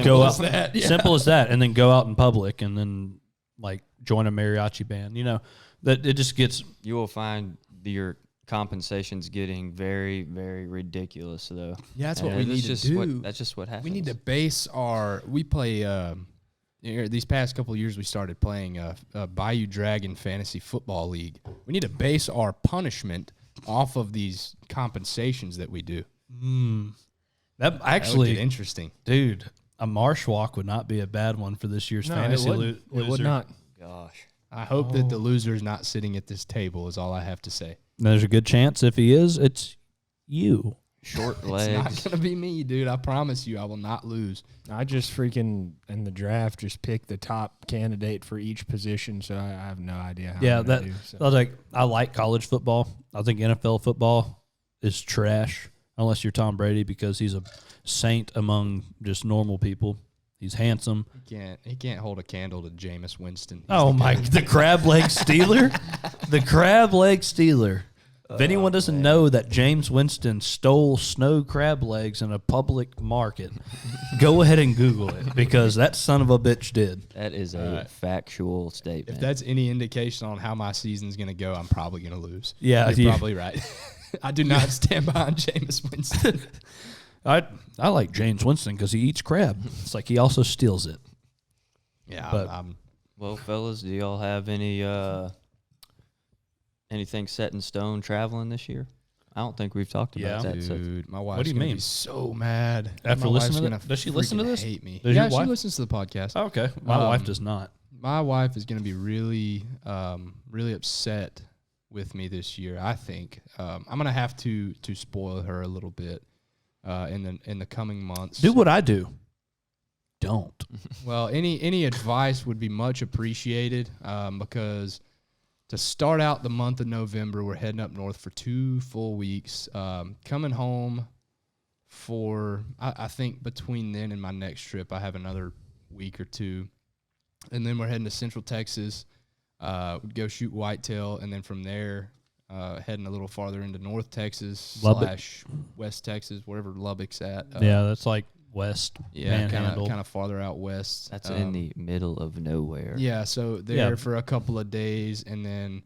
go out, simple as that, and then go out in public and then like join a mariachi band. You know, that it just gets. You will find your compensation's getting very, very ridiculous, though. Yeah, that's what And we need to just do. That's just what happens. We need to base we play, these past couple of years we started playing a Bayou Dragon Fantasy Football League. We need to base our punishment off of these compensations that we do. That That would actually, get interesting. dude, a marsh walk would not be a bad one for this year's No, fantasy it wouldn't. It would loser. not. Gosh. I hope that the loser's not sitting at this table is all I have to say. There's a good chance if he is, it's you. Short It's legs. not going to be me, dude. I promise you I will not lose. I just freaking, in the draft, just picked the top candidate for each position, so I have no idea how Yeah, I'm gonna that do, so. I was like, I like college football. I think NFL football is trash unless you're Tom Brady because he's a saint among just normal people. He's handsome. He can't hold a candle to Jameis Winston. He's Oh the my! guy. The crab leg stealer, the crab leg stealer. If anyone doesn't know that James Winston stole snow crab legs in a public market, go ahead and Google it because that son of a bitch did. That is a factual statement. If that's any indication on how my season's going to go, I'm probably going to lose. Yeah, You're you- probably right. I do not stand behind Jameis Winston. I like James Winston because he eats crab. It's like he also steals it. Yeah, But- I'm Well, fellas, do y'all have any anything set in stone traveling this year? I don't think we've talked about Yeah. that. So dude, my do wif's you going to mean? be so mad. After My listening wife's to gonna it? Does she listen to freaking this? hate me. Does Yeah, your she wife? listens to the podcast. Oh, okay, my wife does not. My wife is going to be really, really upset with me this year. I think I'm going to have to spoil her a little bit in the coming months. Do what I do. Don't. Well, any advice would be much appreciated because to start out the month of November, we're heading up north for 2 full weeks. Coming home for I think between then and my next trip, I have another week or two. And then we're heading to Central Texas. We'd go shoot whitetail, and then from there, heading a little farther into North Texas Lubbock. / West Texas, wherever Lubbock's at. Yeah, that's like West Yeah, Panhandle. kind of farther out west. that's in the middle of nowhere. Yeah, so there Yeah. for a couple of days, and then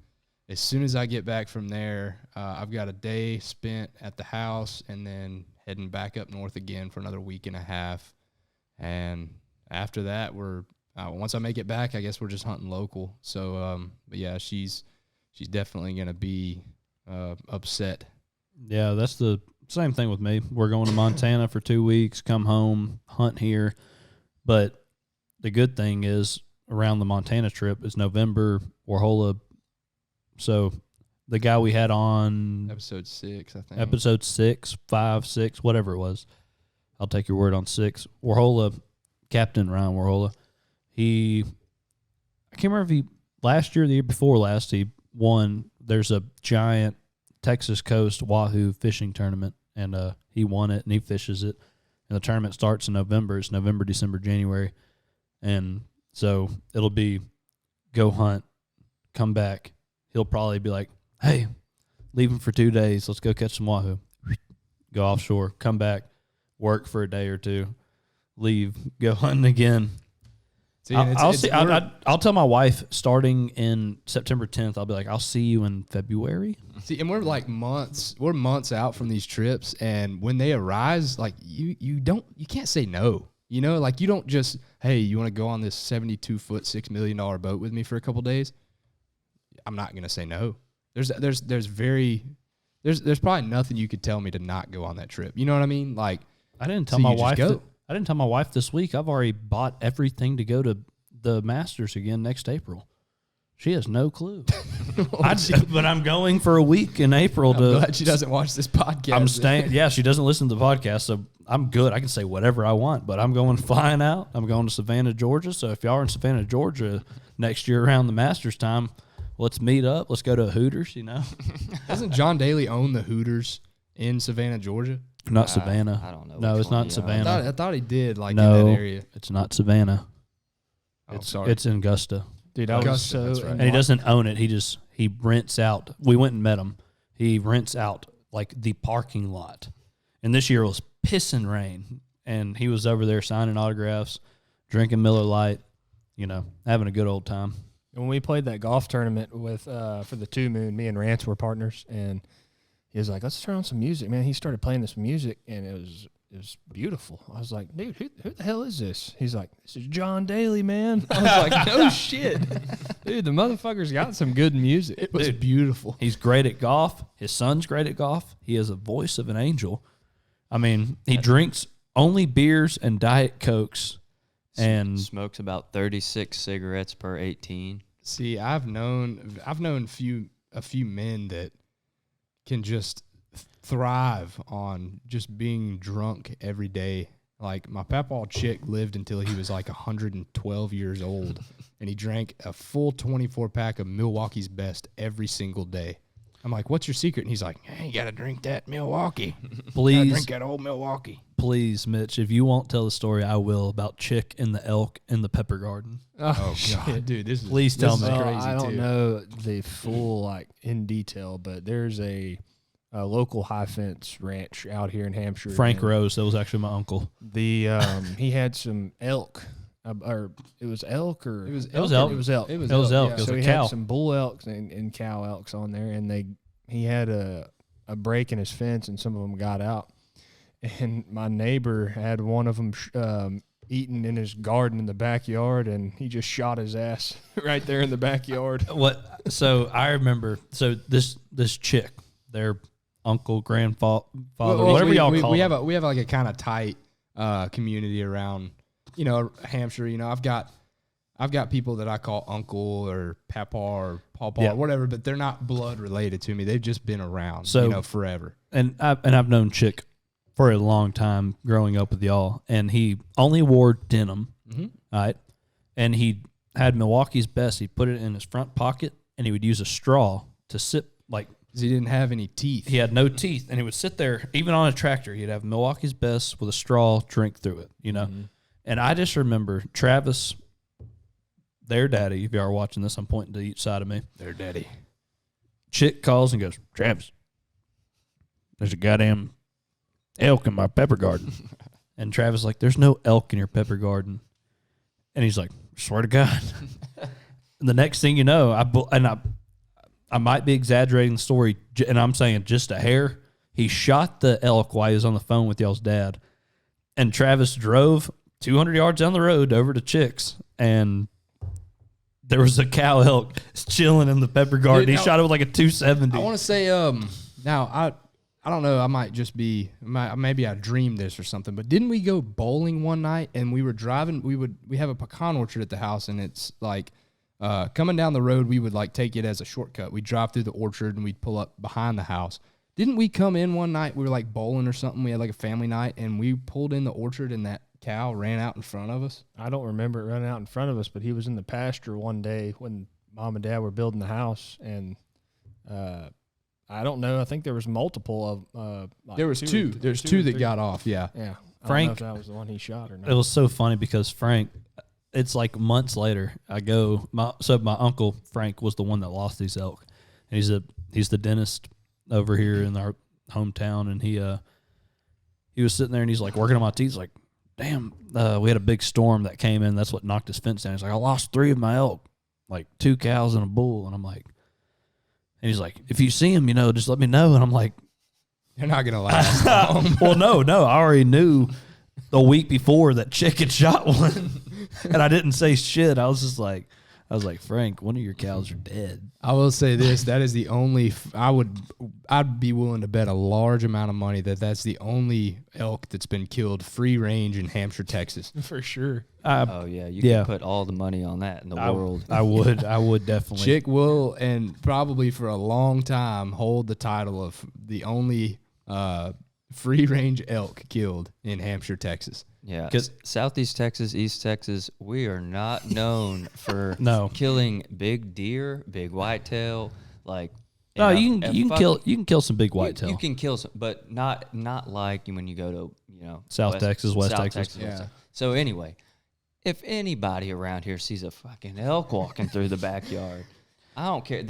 as soon as I get back from there, I've got a day spent at the house, and then heading back up north again for another week and a half. And after that, we're once I make it back, I guess we're just hunting local. So, but yeah, she's definitely gonna be upset. Yeah, that's the same thing with me. We're going to Montana for 2 weeks, come home, hunt here. But the good thing is around the Montana trip is November, Warhola. So the guy we had on Episode 6, I think. episode 6, 5, 6, whatever it was, I'll take your word on 6. Warhola, Captain Ryan Warhola, I can't remember if he, last year or the year before last, he won. There's a giant Texas Coast Wahoo fishing tournament, and he won it, and he fishes it. And the tournament starts in November. It's November, December, January. And so it'll be go hunt, come back. He'll probably be like, hey, leaving for 2 days. Let's go catch some Wahoo. Go offshore, come back, work for a day or two, leave, go hunting again. See, I'll tell my wife starting in September 10th, I'll be like, I'll see you in February. See, and we're like months out from these trips, and when they arise, like you can't say no. You know, like you don't just, hey, you want to go on this 72-foot, $6 million boat with me for a couple days? I'm not going to say no. There's probably nothing you could tell me to not go on that trip. You know what I mean? Like, I didn't tell so my you just wife. go. I didn't tell my wife this week. I've already bought everything to go to the Masters again next April. She has no clue. But I'm going for a week in April. I'm glad she doesn't watch this podcast. I'm staying. Yeah, she doesn't listen to the podcast, so I'm good. I can say whatever I want. But I'm flying out. I'm going to Savannah, Georgia. So if y'all are in Savannah, Georgia next year around the Masters time, let's meet up. Let's go to a Hooters. You know, Doesn't John Daly own the Hooters in Savannah, Georgia? not Savannah. I don't know. No, which it's not one he Savannah. I thought he did, like No, in that area. it's not Savannah. Oh, sorry. It's in Augusta. Dude, I was Augusta, so that's right. And he doesn't own it. He rents out. We went and met him. He rents out like the parking lot. And this year it was pissing rain. And he was over there signing autographs, drinking Miller Lite, you know, having a good old time. When we played that golf tournament with for the 2 Moon, me and Rance were partners, and he was like, "Let's turn on some music, man." He started playing this music, and it was beautiful. I was like, "Dude, who the hell is this?" He's like, "This is John Daly, man." I was like, "No shit, dude, the motherfucker's got some good music." It was beautiful. He's great at golf. His son's great at golf. He has a voice of an angel. I mean, he drinks only beers and Diet Cokes. And smokes about 36 cigarettes per 18. See, I've known a few men that can just thrive on just being drunk every day. Like my papaw chick lived until he was like 112 years old, and he drank a full 24 pack of Milwaukee's Best every single day. I'm like, "What's your secret?" And he's like, "Hey, you gotta drink that Milwaukee. please, Drink that old Milwaukee." please, Mitch, if you won't tell the story, I will, about Chick and the elk in the pepper garden. Oh God, dude, this is Please tell this me. is Well, crazy I don't too. know the full like in detail, but there's a local high fence ranch out here in Hampshire. Frank and Rose, that was actually my uncle. The he had some elk, or it was elk, or It was It was elk. It was elk. It was It was elk. yeah. It was So a he cow. had some bull elks and cow elks on there, and he had a break in his fence, and some of them got out. And my neighbor had one of them eating in his garden in the backyard, and he just shot his ass right there in the backyard. What? So I remember. So this chick, their uncle, grandfather, whatever y'all call we them. have like a kind of tight community around, you know, Hampshire. You know, I've got people that I call uncle or papa or pawpaw Yeah. or whatever, but they're not blood related to me. They've just been around, So- you know, forever. and I've known Chick for a long time growing up with y'all, and he only wore denim, Mhm. all right? And he had Milwaukee's Best. He put it in his front pocket, and he would use a straw to sip. Like 'Cause he didn't have any teeth. he had no teeth, and he would sit there, even on a tractor. He'd have Milwaukee's Best with a straw, drink through it, you know. And I just remember Travis, their daddy. If you are watching this, I'm pointing to each side of me. Their daddy. Chick calls and goes, "Travis, there's a goddamn elk in my pepper garden." And Travis is like, "There's no elk in your pepper garden." And he's like, "Swear to God." And the next thing you know, I might be exaggerating the story, and I'm saying just a hair. He shot the elk while he was on the phone with y'all's dad. And Travis drove 200 yards down the road over to Chick's, and there was a cow elk chilling in the pepper garden. Dude, He now- shot it with like a 270. I want to say, now I don't know. I might just be, maybe I dreamed this or something. But didn't we go bowling one night and we were driving? We have a pecan orchard at the house, and it's like coming down the road. We would like take it as a shortcut. We'd drive through the orchard and we'd pull up behind the house. Didn't we come in one night? We were like bowling or something. We had like a family night, and we pulled in the orchard, and that cow ran out in front of us. I don't remember it running out in front of us, but he was in the pasture one day when Mom and Dad were building the house, and I don't know. I think there was multiple of. Like There was two. There's two or that three. got off. Yeah. Yeah, I Frank- don't know if that was the one he shot or not. It was so funny because Frank, it's like months later, my uncle Frank was the one that lost these elk. And he's the dentist over here in our hometown, and he was sitting there and he's like working on my teeth. He's like, "Damn, we had a big storm that came in. That's what knocked his fence down." He's like, "I lost 3 of my elk, like 2 cows and a bull." And I'm like, and he's like, "If you see him, just let me know." And I'm like, They're not gonna last long. well, no, I already knew. the week before that chick had shot one, and I didn't say shit. I was like, Frank, one of your cows are dead. I will say this: that is the only. I'd be willing to bet a large amount of money that's the only elk that's been killed free range in Hampshire, Texas. For sure. Oh yeah, you can put all the money on that in the world. I would definitely. Chick will, and probably for a long time, hold the title of the only free range elk killed in Hampshire, Texas. Yeah, Southeast Texas, East Texas, we are not known for killing big deer, big whitetail. Like, no, you can kill some big whitetail. You can kill some, but not like when you go to South Texas, West Texas. Yeah. So anyway, if anybody around here sees a fucking elk walking through the backyard, I don't care.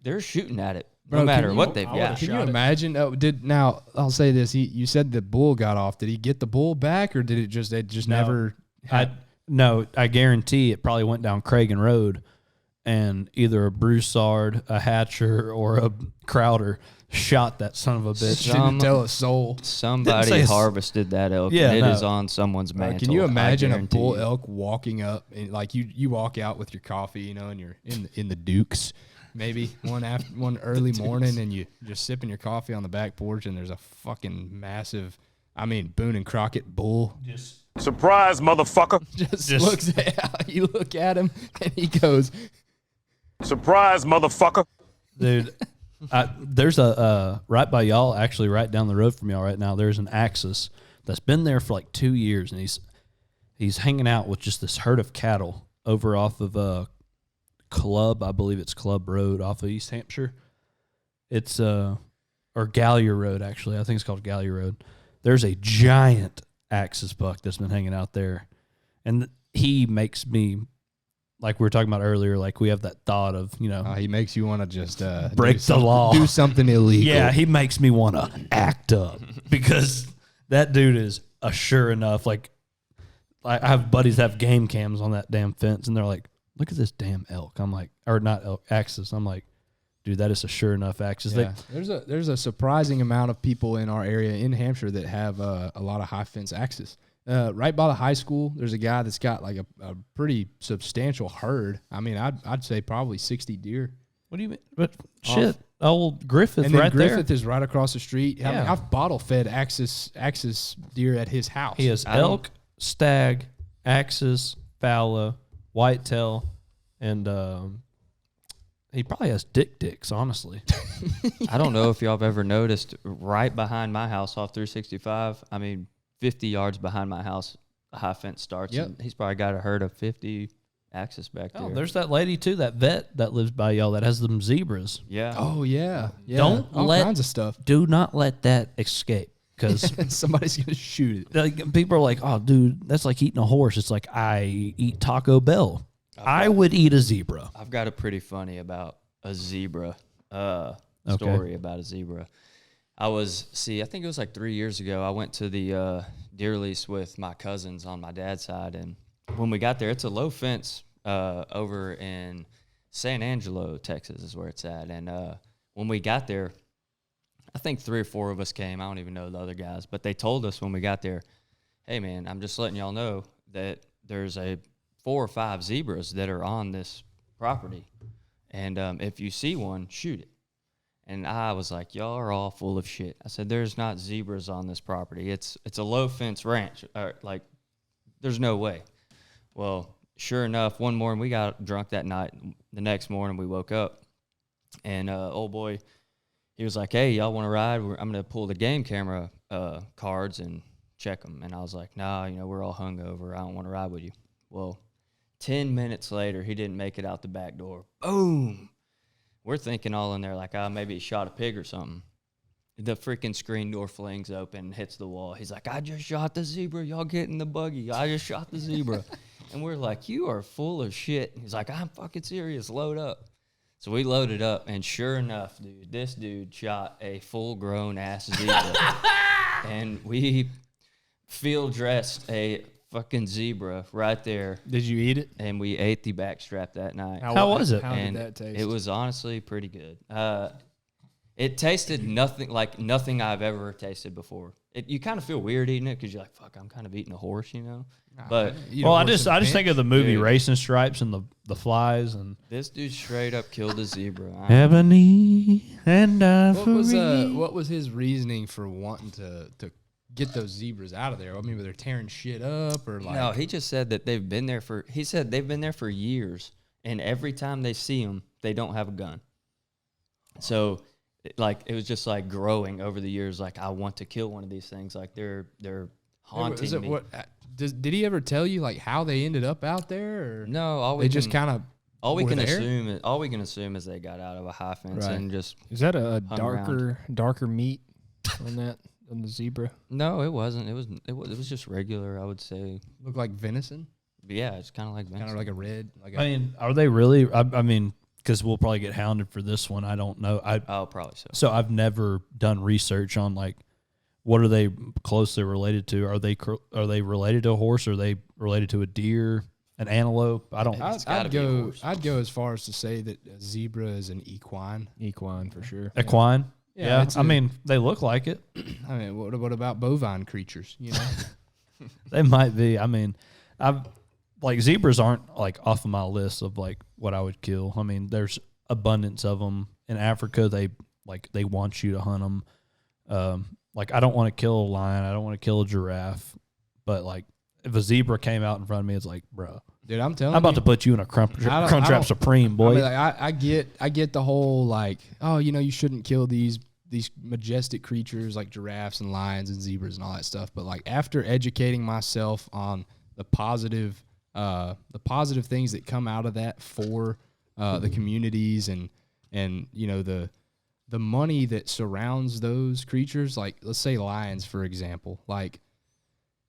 They're shooting at it. No matter what they've got. Can you imagine? I'll say this. You said the bull got off. Did he get the bull back, or did it just never? I guarantee it probably went down Cragen Road, and either a Broussard, a Hatcher, or a Crowder shot that son of a bitch. Didn't tell a soul. Somebody harvested that elk, and it is on someone's mantle. Can you imagine a bull elk walking up, and like you walk out with your coffee, and you're in the Dukes. Maybe one early morning, and you just sipping your coffee on the back porch, and there's a fucking massive, Boone and Crockett bull. Surprise, motherfucker! Just looks at you, look at him, and he goes, "Surprise, motherfucker!" Dude, there's a right by y'all, actually, right down the road from y'all right now. There's an Axis that's been there for like 2 years, and he's hanging out with just this herd of cattle over off of Club, I believe it's Club Road off of East Hampshire. It's or Gallier Road, actually. I think it's called Gallier Road. There's a giant Axis buck that's been hanging out there, and he makes me, like we were talking about earlier, like we have that thought of he makes you want to just break the law, do something illegal. Yeah, he makes me want to act up because that dude is a sure enough. Like I have buddies that have game cams on that damn fence, and they're like, "Look at this damn elk." I'm like, or not elk, Axis. I'm like, dude, that is a sure enough Axis. Yeah. There's a surprising amount of people in our area in Hampshire that have a lot of high fence Axis. Right by the high school, there's a guy that's got like a pretty substantial herd. I'd say probably 60 deer. What do you mean? But shit, old Griffith, and then right Griffith there is right across the street. Yeah. I've bottle fed Axis deer at his house. He has elk, stag, Axis, fallow, whitetail, and he probably has dicks, honestly. I don't know if y'all have ever noticed, right behind my house off 365, 50 yards behind my house, a high fence starts. Yep. And he's probably got a herd of 50 Axis back there. Oh, there's that lady, too, that vet that lives by y'all that has them zebras. Yeah. Oh, yeah. All kinds of stuff. Do not let that escape. Because somebody's going to shoot it. Like, people are like, "Oh, dude, that's like eating a horse." It's like, I eat Taco Bell. I would eat a zebra. I've got a pretty funny about a zebra story about a zebra. I think it was like 3 years ago. I went to the deer lease with my cousins on my dad's side, and when we got there, it's a low fence over in San Angelo, Texas is where it's at. And when we got there, I think 3 or 4 of us came. I don't even know the other guys, but they told us when we got there, "Hey, man, I'm just letting y'all know that there's 4 or 5 zebras that are on this property, and if you see one, shoot it." And I was like, "Y'all are all full of shit." I said, "There's not zebras on this property. It's a low fence ranch. Like, there's no way." Well, sure enough, one morning we got drunk that night. The next morning we woke up, and old boy, he was like, "Hey, y'all want to ride? I'm going to pull the game camera cards and check them." And I was like, "Nah, we're all hungover. I don't want to ride with you." Well, 10 minutes later, he didn't make it out the back door. Boom. We're thinking all in there like, maybe he shot a pig or something. The freaking screen door flings open and hits the wall. He's like, "I just shot the zebra. Y'all get in the buggy. I just shot the zebra." And we're like, "You are full of shit." He's like, "I'm fucking serious. Load up." So we loaded up, and sure enough, dude, this dude shot a full-grown ass zebra. And we field dressed a fucking zebra right there. Did you eat it? And we ate the backstrap that night. How was it? How And did that taste? it was honestly pretty good. It tasted nothing like nothing I've ever tasted before. you kind of feel weird eating it because you're like, fuck, I'm kind of eating a horse, you know. But Well, I just think of the movie Racing Stripes and the flies and this dude straight up killed a zebra. Ebony and What was his reasoning for wanting to get those zebras out of there? I mean, were they tearing shit up or like? No, he just said that they've been there for. He said they've been there for years, and every time they see them, they don't have a gun. So, it was just like growing over the years. Like, I want to kill one of these things. Like they're haunting me. Did he ever tell you like how they ended up out there? Or No, all we can assume is they got out of a high fence Right. and just. Is that a Hung darker meat on the zebra? No, it wasn't. It was just regular. I would say. Look like venison, But yeah, it's kind of like kind of like a red. Like I mean, are they really? I mean, because we'll probably get hounded for this one. I don't know. oh, probably so. So I've never done research on like what are they closely related to? Are they related to a horse? Are they related to a deer, an antelope? I don't. I'd go as far as to say that a zebra is an equine. Equine for sure. Equine. Yeah, it's I mean they look like it. I mean, what about bovine creatures? You know, They might be. I mean, zebras aren't like off of my list of like what I would kill. I mean, there's abundance of them in Africa. They want you to hunt them. Like I don't want to kill a lion. I don't want to kill a giraffe. But like if a zebra came out in front of me, it's like, bro, dude, I'm telling I'm you, about to put you in a Crunchwrap don't- Supreme, boy. I mean, like, I get the whole like, oh, you know, you shouldn't kill these majestic creatures like giraffes and lions and zebras and all that stuff. But like after educating myself on the positive things that come out of that for the communities and you know the money that surrounds those creatures, like let's say lions for example, like,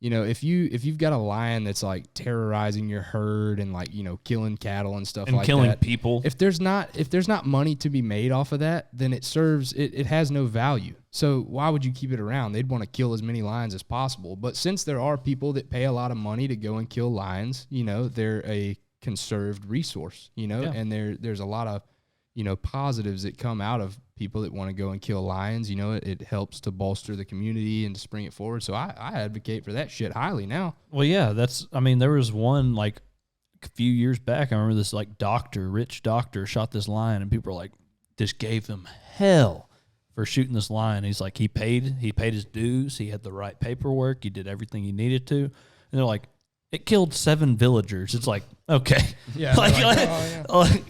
you know, if you've got a lion that's like terrorizing your herd and like, you know, killing cattle and stuff and like killing that, people. if there's not money to be made off of that, then it has no value. So why would you keep it around? They'd want to kill as many lions as possible. But since there are people that pay a lot of money to go and kill lions, you know, they're a conserved resource, you know, and there's a lot of, you know, positives that come out of people that want to go and kill lions. You know, it helps to bolster the community and to spring it forward. So I advocate for that shit highly now. Well, yeah, there was one like a few years back. I remember this like rich doctor shot this lion and people were like, just gave him hell for shooting this lion. He's like, he paid his dues. He had the right paperwork. He did everything he needed to. And they're like, it killed 7 villagers. It's like, okay. Yeah.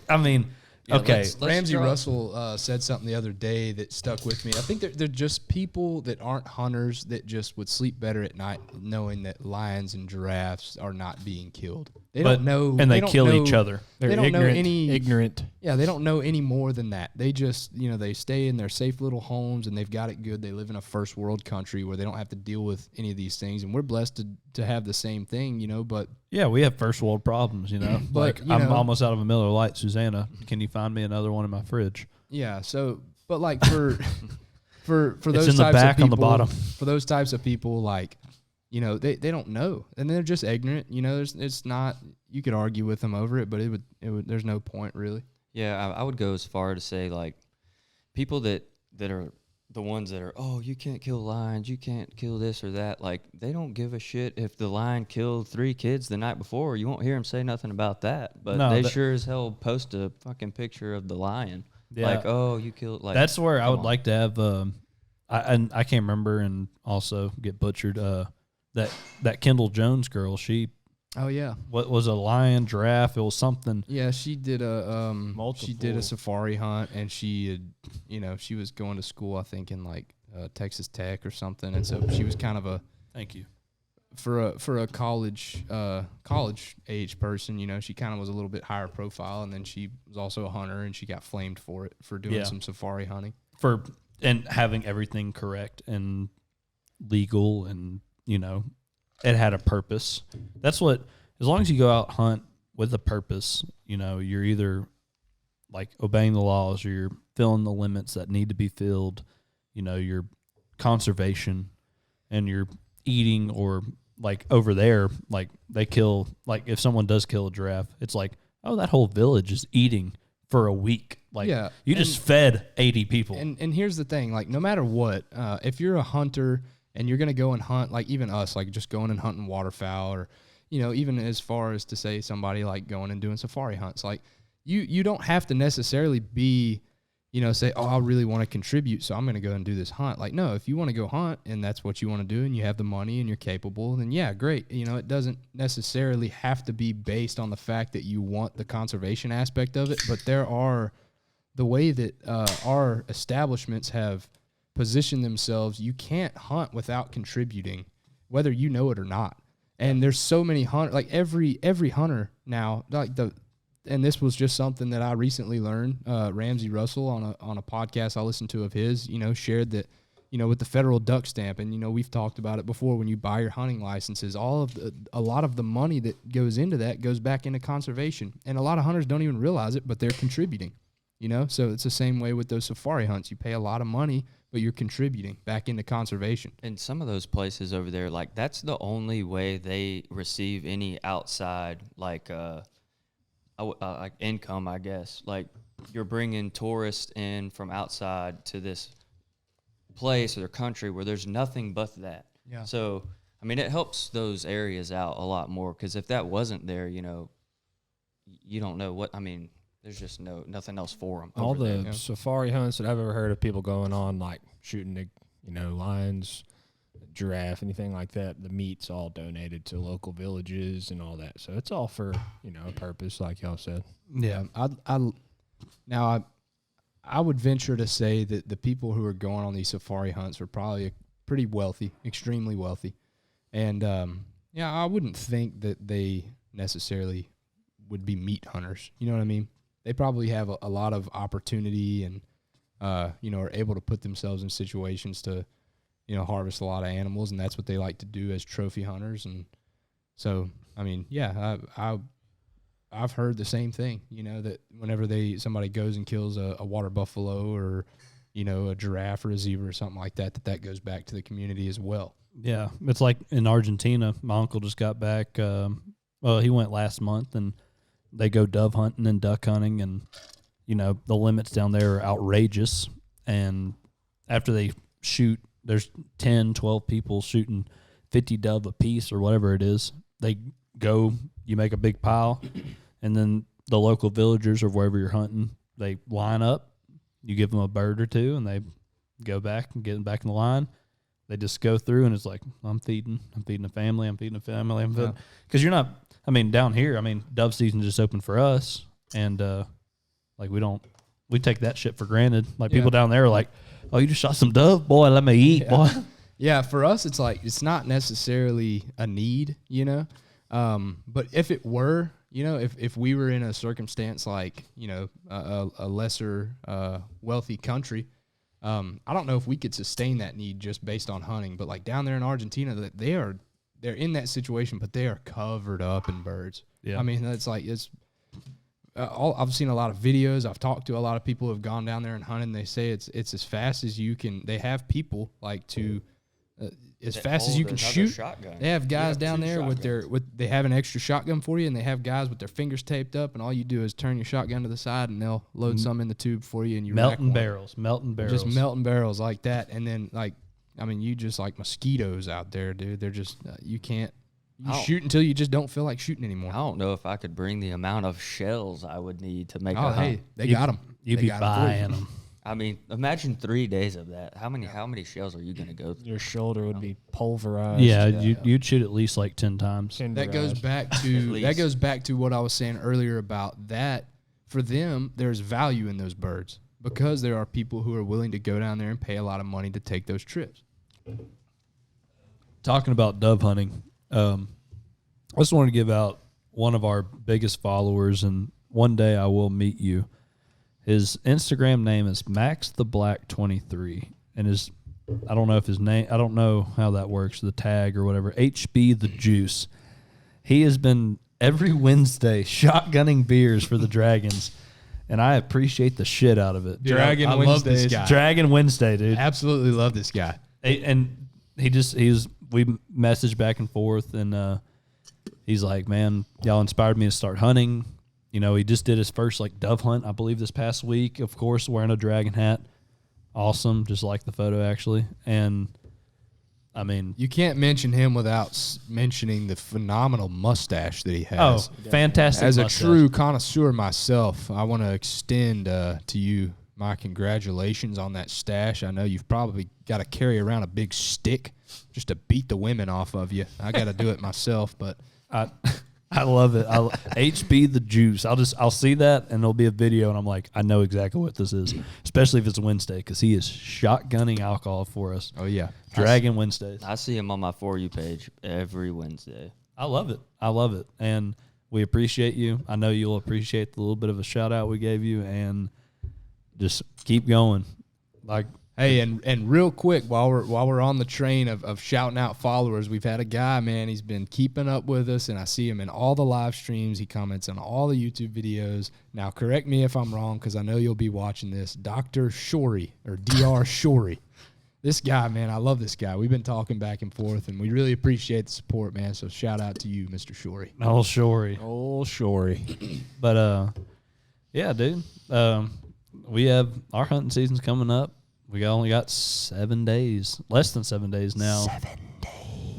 I mean, Yeah, okay. let's Ramsey draw- Russell said something the other day that stuck with me. I think they're just people that aren't hunters that just would sleep better at night knowing that lions and giraffes are not being killed. They don't know. And they don't kill know- each other. They're They don't ignorant, know any ignorant. Yeah, they don't know any more than that. They just, you know, they stay in their safe little homes and they've got it good. They live in a first world country where they don't have to deal with any of these things. And we're blessed to have the same thing, you know, but Yeah, we have first world problems, you know. But, like you I'm know- almost out of a Miller Lite, Susanna. Can you find me another one in my fridge? yeah, so but like for those in the types back of on the people, bottom. for those types of people, like, you know, they don't know and they're just ignorant, you know. It's not, you could argue with them over it, but it would there's no point really. Yeah, I would go as far to say like people that are the ones that are, oh, you can't kill lions, you can't kill this or that. Like they don't give a shit if the lion killed 3 kids the night before. You won't hear them say nothing about that. But No, they that- sure as hell post a fucking picture of the lion. Yeah. Like, oh, you killed. Like That's where I come would on. like to have. I can't remember, and also get butchered. That Kendall Jones girl. She Oh yeah. what was a lion, giraffe? It was something. Yeah, she did a she did a Multiple. safari hunt, and she had, you know, she was going to school, I think in like Texas Tech or something, and so she was kind of Thank you. for a college age person, you know, she kind of was a little bit higher profile, and then she was also a hunter, and she got flamed for it for doing Yeah. some safari hunting. And having everything correct and legal, and you know, it had a purpose. That's what. As long as you go out hunt with a purpose, you know, you're either like obeying the laws or you're filling the limits that need to be filled. You know, your conservation and your eating, or like over there, like they kill, like if someone does kill a giraffe, it's like, oh, that whole village is eating for a week. Like, Yeah, you just fed 80 people. And here's the thing, like no matter what, if you're a hunter and you're going to go and hunt, like even us, like just going and hunting waterfowl, or, even as far as to say somebody like going and doing safari hunts, like you don't have to necessarily be, say, oh, I really want to contribute, so I'm going to go and do this hunt. Like, no, if you want to go hunt and that's what you want to do and you have the money and you're capable, then yeah, great. It doesn't necessarily have to be based on the fact that you want the conservation aspect of it, but there are the way that our establishments have positioned themselves. You can't hunt without contributing, whether you know it or not. And there's so many hunters, like every hunter now, and this was just something that I recently learned. Ramsey Russell on a podcast I listened to of his, shared that, with the federal duck stamp, and we've talked about it before. When you buy your hunting licenses, a lot of the money that goes into that goes back into conservation, and a lot of hunters don't even realize it, but they're contributing. So it's the same way with those safari hunts. You pay a lot of money, but you're contributing back into conservation. And some of those places over there, like that's the only way they receive any outside, like income, I guess. Like you're bringing tourists in from outside to this place or their country where there's nothing but that. Yeah. So, I mean, it helps those areas out a lot more, because if that wasn't there, you don't know what, I mean, there's just nothing else for them. All the safari hunts that I've ever heard of people going on, like shooting the, lions, giraffe, anything like that, the meat's all donated to local villages and all that. So it's all for, a purpose, like y'all said. Yeah. I would venture to say that the people who are going on these safari hunts are probably pretty wealthy, extremely wealthy. And, I wouldn't think that they necessarily would be meat hunters. You know what I mean? They probably have a lot of opportunity and, are able to put themselves in situations to, harvest a lot of animals, and that's what they like to do as trophy hunters. And so, I mean, yeah, I've heard the same thing, that whenever somebody goes and kills a water buffalo or, a giraffe or a zebra or something like that, that goes back to the community as well. Yeah, it's like in Argentina, my uncle just got back, he went last month, and they go dove hunting and duck hunting, and, the limits down there are outrageous. And after they shoot, there's 10, 12 people shooting 50 dove a piece or whatever it is. They go, you make a big pile, and then the local villagers or wherever you're hunting, they line up. You give them a bird or two, and they go back and get them back in the line. They just go through, and it's like, I'm feeding a family, because you're not, down here, dove season just opened for us, and we take that shit for granted. Like people down there are like, oh, you just shot some dove? Boy, let me eat, boy. Yeah, for us, it's like, it's not necessarily a need, but if it were, if we were in a circumstance like, a lesser wealthy country, I don't know if we could sustain that need just based on hunting. But like down there in Argentina, they're in that situation, but they are covered up in birds. Yeah, that's like I've seen a lot of videos. I've talked to a lot of people who have gone down there and hunted. And they say it's as fast as you can. They have people like to as fast as you can shoot. Shotgun. They have guys down there they have an extra shotgun for you, and they have guys with their fingers taped up, and all you do is turn your shotgun to the side, and they'll load some in the tube for you, and you melting barrels, just melting barrels like that. And then you just like mosquitoes out there, dude. They're just you can't. You shoot until you just don't feel like shooting anymore. I don't know if I could bring the amount of shells I would need to make a hunt. Hey, they got them. You'd be buying them. Imagine 3 days of that. How many shells are you going to go through? Your shoulder would be pulverized. Yeah, you'd shoot at least like 10 times. That goes back to what I was saying earlier about that. For them, there's value in those birds because there are people who are willing to go down there and pay a lot of money to take those trips. Talking about dove hunting, I just wanted to give out one of our biggest followers, and one day I will meet you. His Instagram name is MaxTheBlack23, and I don't know if his name, I don't know how that works, the tag or whatever, HB the Juice. He has been every Wednesday shotgunning beers for the Dragons, and I appreciate the shit out of it. Dude, I love this guy. Dragon Wednesday, dude. Absolutely love this guy. And we messaged back and forth, and he's like, man, y'all inspired me to start hunting. He just did his first dove hunt, I believe, this past week. Of course, wearing a dragon hat. Awesome, just like the photo actually. And I mean, You can't mention him without mentioning the phenomenal mustache that he has. fantastic. As mustache. a true connoisseur myself, I want to extend to you my congratulations on that stash. I know you've probably got to carry around a big stick just to beat the women off of you. I got to do it myself, but I love it. HB the juice. I'll see that and there'll be a video and I'm like, I know exactly what this is, especially if it's Wednesday because he is shotgunning alcohol for us. oh yeah, Dragon Wednesdays. I see him on my For You page every Wednesday. I love it. I love it. And we appreciate you. I know you'll appreciate the little bit of a shout out we gave you and just keep going. Like, Hey, and real quick, while we're on the train of shouting out followers, we've had a guy, man, he's been keeping up with us, and I see him in all the live streams. He comments on all the YouTube videos. Now, correct me if I'm wrong, because I know you'll be watching this. Dr. Shorey, or Dr. Shorey. This guy, man, I love this guy. We've been talking back and forth, and we really appreciate the support, man. So shout out to you, Mr. Shorey. oh, Shory. Old Shory. But, yeah, dude. We have our hunting season's coming up. We only got 7 days, less than 7 days now. 7 days.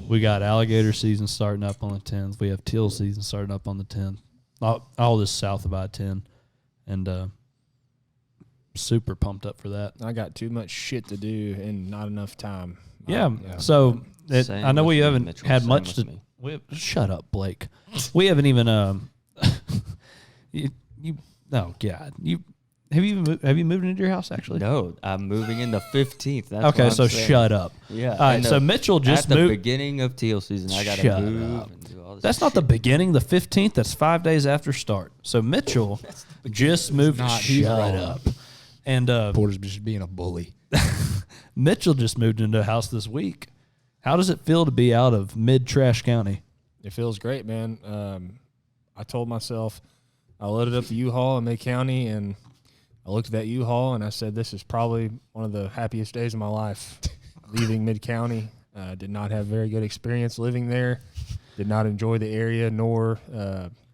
We got alligator season starting up on the 10th. We have teal season starting up on the 10th. All this south of I-10. And super pumped up for that. I got too much shit to do and not enough time. Yeah. So Same I know with we me, haven't Mitchell. had Same much with to. me. Shut up, Blake. We haven't even. You. Oh God. Have you moved into your house actually? No, I'm moving in the 15th. That's Okay, what so I'm saying. shut up. Yeah. All right. and, So Mitchell just at the moved. beginning of teal season, I got to Shut move up. and do all this. That's not the beginning. The 15th. That's 5 days after start. So Mitchell just moved. not Shut wrong. up. And Porter's just being a bully. Mitchell just moved into a house this week. How does it feel to be out of mid-trash county? It feels great, man. I told myself I loaded up the U-Haul in May County, and I looked at that U-Haul, and I said, this is probably one of the happiest days of my life. Leaving Mid-County, did not have very good experience living there. Did not enjoy the area nor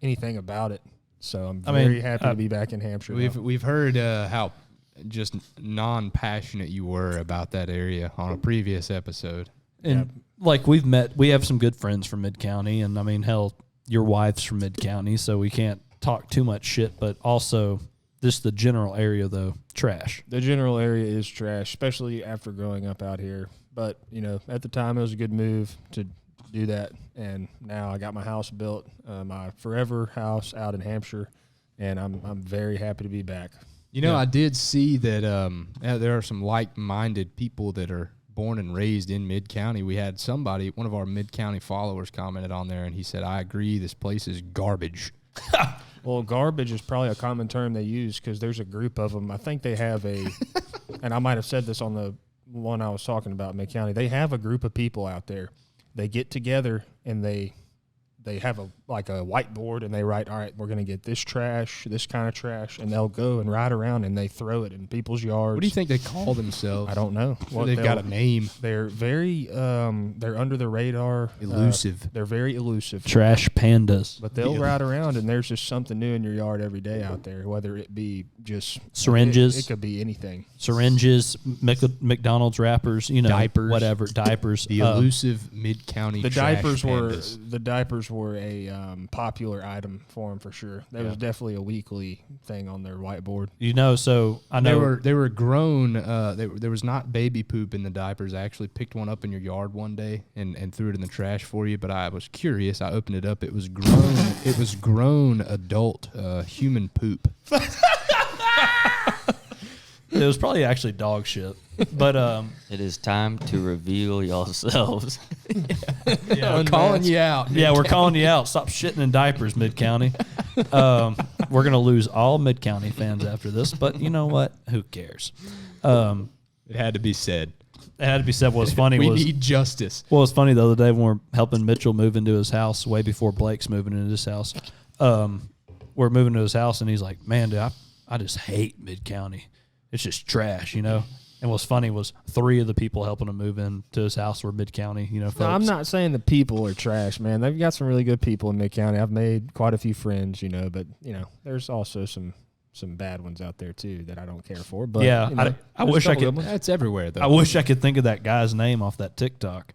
anything about it. So I'm very happy to be back in Hampshire. We've heard how just non-passionate you were about that area on a previous episode. And like we have some good friends from Mid-County, and I mean, hell, your wife's from Mid-County, so we can't talk too much shit, but also just the general area, though, trash. The general area is trash, especially after growing up out here. But, you know, at the time it was a good move to do that, and now I got my house built, my forever house out in Hampshire, and I'm very happy to be back. You know, I did see that there are some like-minded people that are born and raised in Mid-County. We had one of our Mid-County followers commented on there, and he said, I agree, this place is garbage. Well, garbage is probably a common term they use because there's a group of them. I think they have and I might have said this on the one I was talking about, Mid-County. They have a group of people out there. They get together and they have a whiteboard and they write, all right, we're going to get this trash, this kind of trash, and they'll go and ride around and they throw it in people's yards. What do you think they call themselves? I don't know. They've got a name. They're very, they're under the radar. Elusive. They're very elusive. Trash pandas. But they'll ride around, and there's just something new in your yard every day out there, whether it be just Syringes. It could be anything. Syringes, McDonald's wrappers, Diapers. whatever, diapers. The elusive Mid-County The trash diapers were a popular item for them for sure. That was definitely a weekly thing on their whiteboard. So I know They were grown. There was not baby poop in the diapers. I actually picked one up in your yard one day and threw it in the trash for you. But I was curious. I opened it up. It was grown. It was grown adult human poop. it was probably actually dog shit. But It is time to reveal yourselves. I'm calling you out. yeah, we're calling you out. Stop shitting in diapers, Mid-County. We're gonna lose all Mid-County fans after this, but you know what? Who cares? It had to be said. It had to be said. What was funny We was need justice. Well, it's funny the other day when we're helping Mitchell move into his house, way before Blake's moving into his house. We're moving to his house, and he's like, "Man, dude, I just hate Mid-County. It's just trash, you know." And what's funny was 3 of the people helping him move into his house were Mid-County, folks. No, I'm not saying the people are trash, man. They've got some really good people in Mid-County. I've made quite a few friends, but there's also some some bad ones out there too that I don't care for. But Yeah, you know, I there's wish a I couple could. good ones. That's everywhere though. I wish I could think of that guy's name off that TikTok.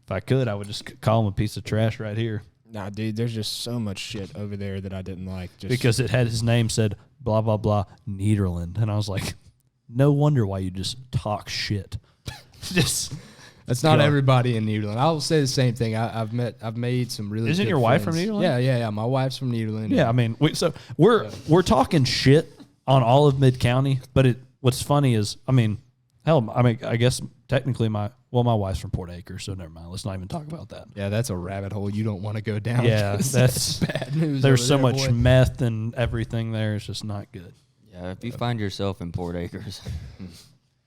If I could, I would just call him a piece of trash right here Nah, dude, there's just so much shit over there that I didn't like. Just because it had his name said blah blah blah Nederland, and I was like, no wonder why you just talk shit. Just That's not Yeah. everybody in Nederland. I'll say the same thing. I've made some really. Isn't good your wife friends. from Nederland? Yeah. My wife's from Nederland. yeah. I mean, we're talking shit on all of Mid County, but what's funny is, I guess technically my wife's from Port Acres, so never mind. Let's not even talk about that. Yeah, that's a rabbit hole you don't want to go down. Yeah, 'cause that's bad news. There's over so there, much boy. meth and everything there. It's just not good. Yeah, if you find yourself in Port Acres,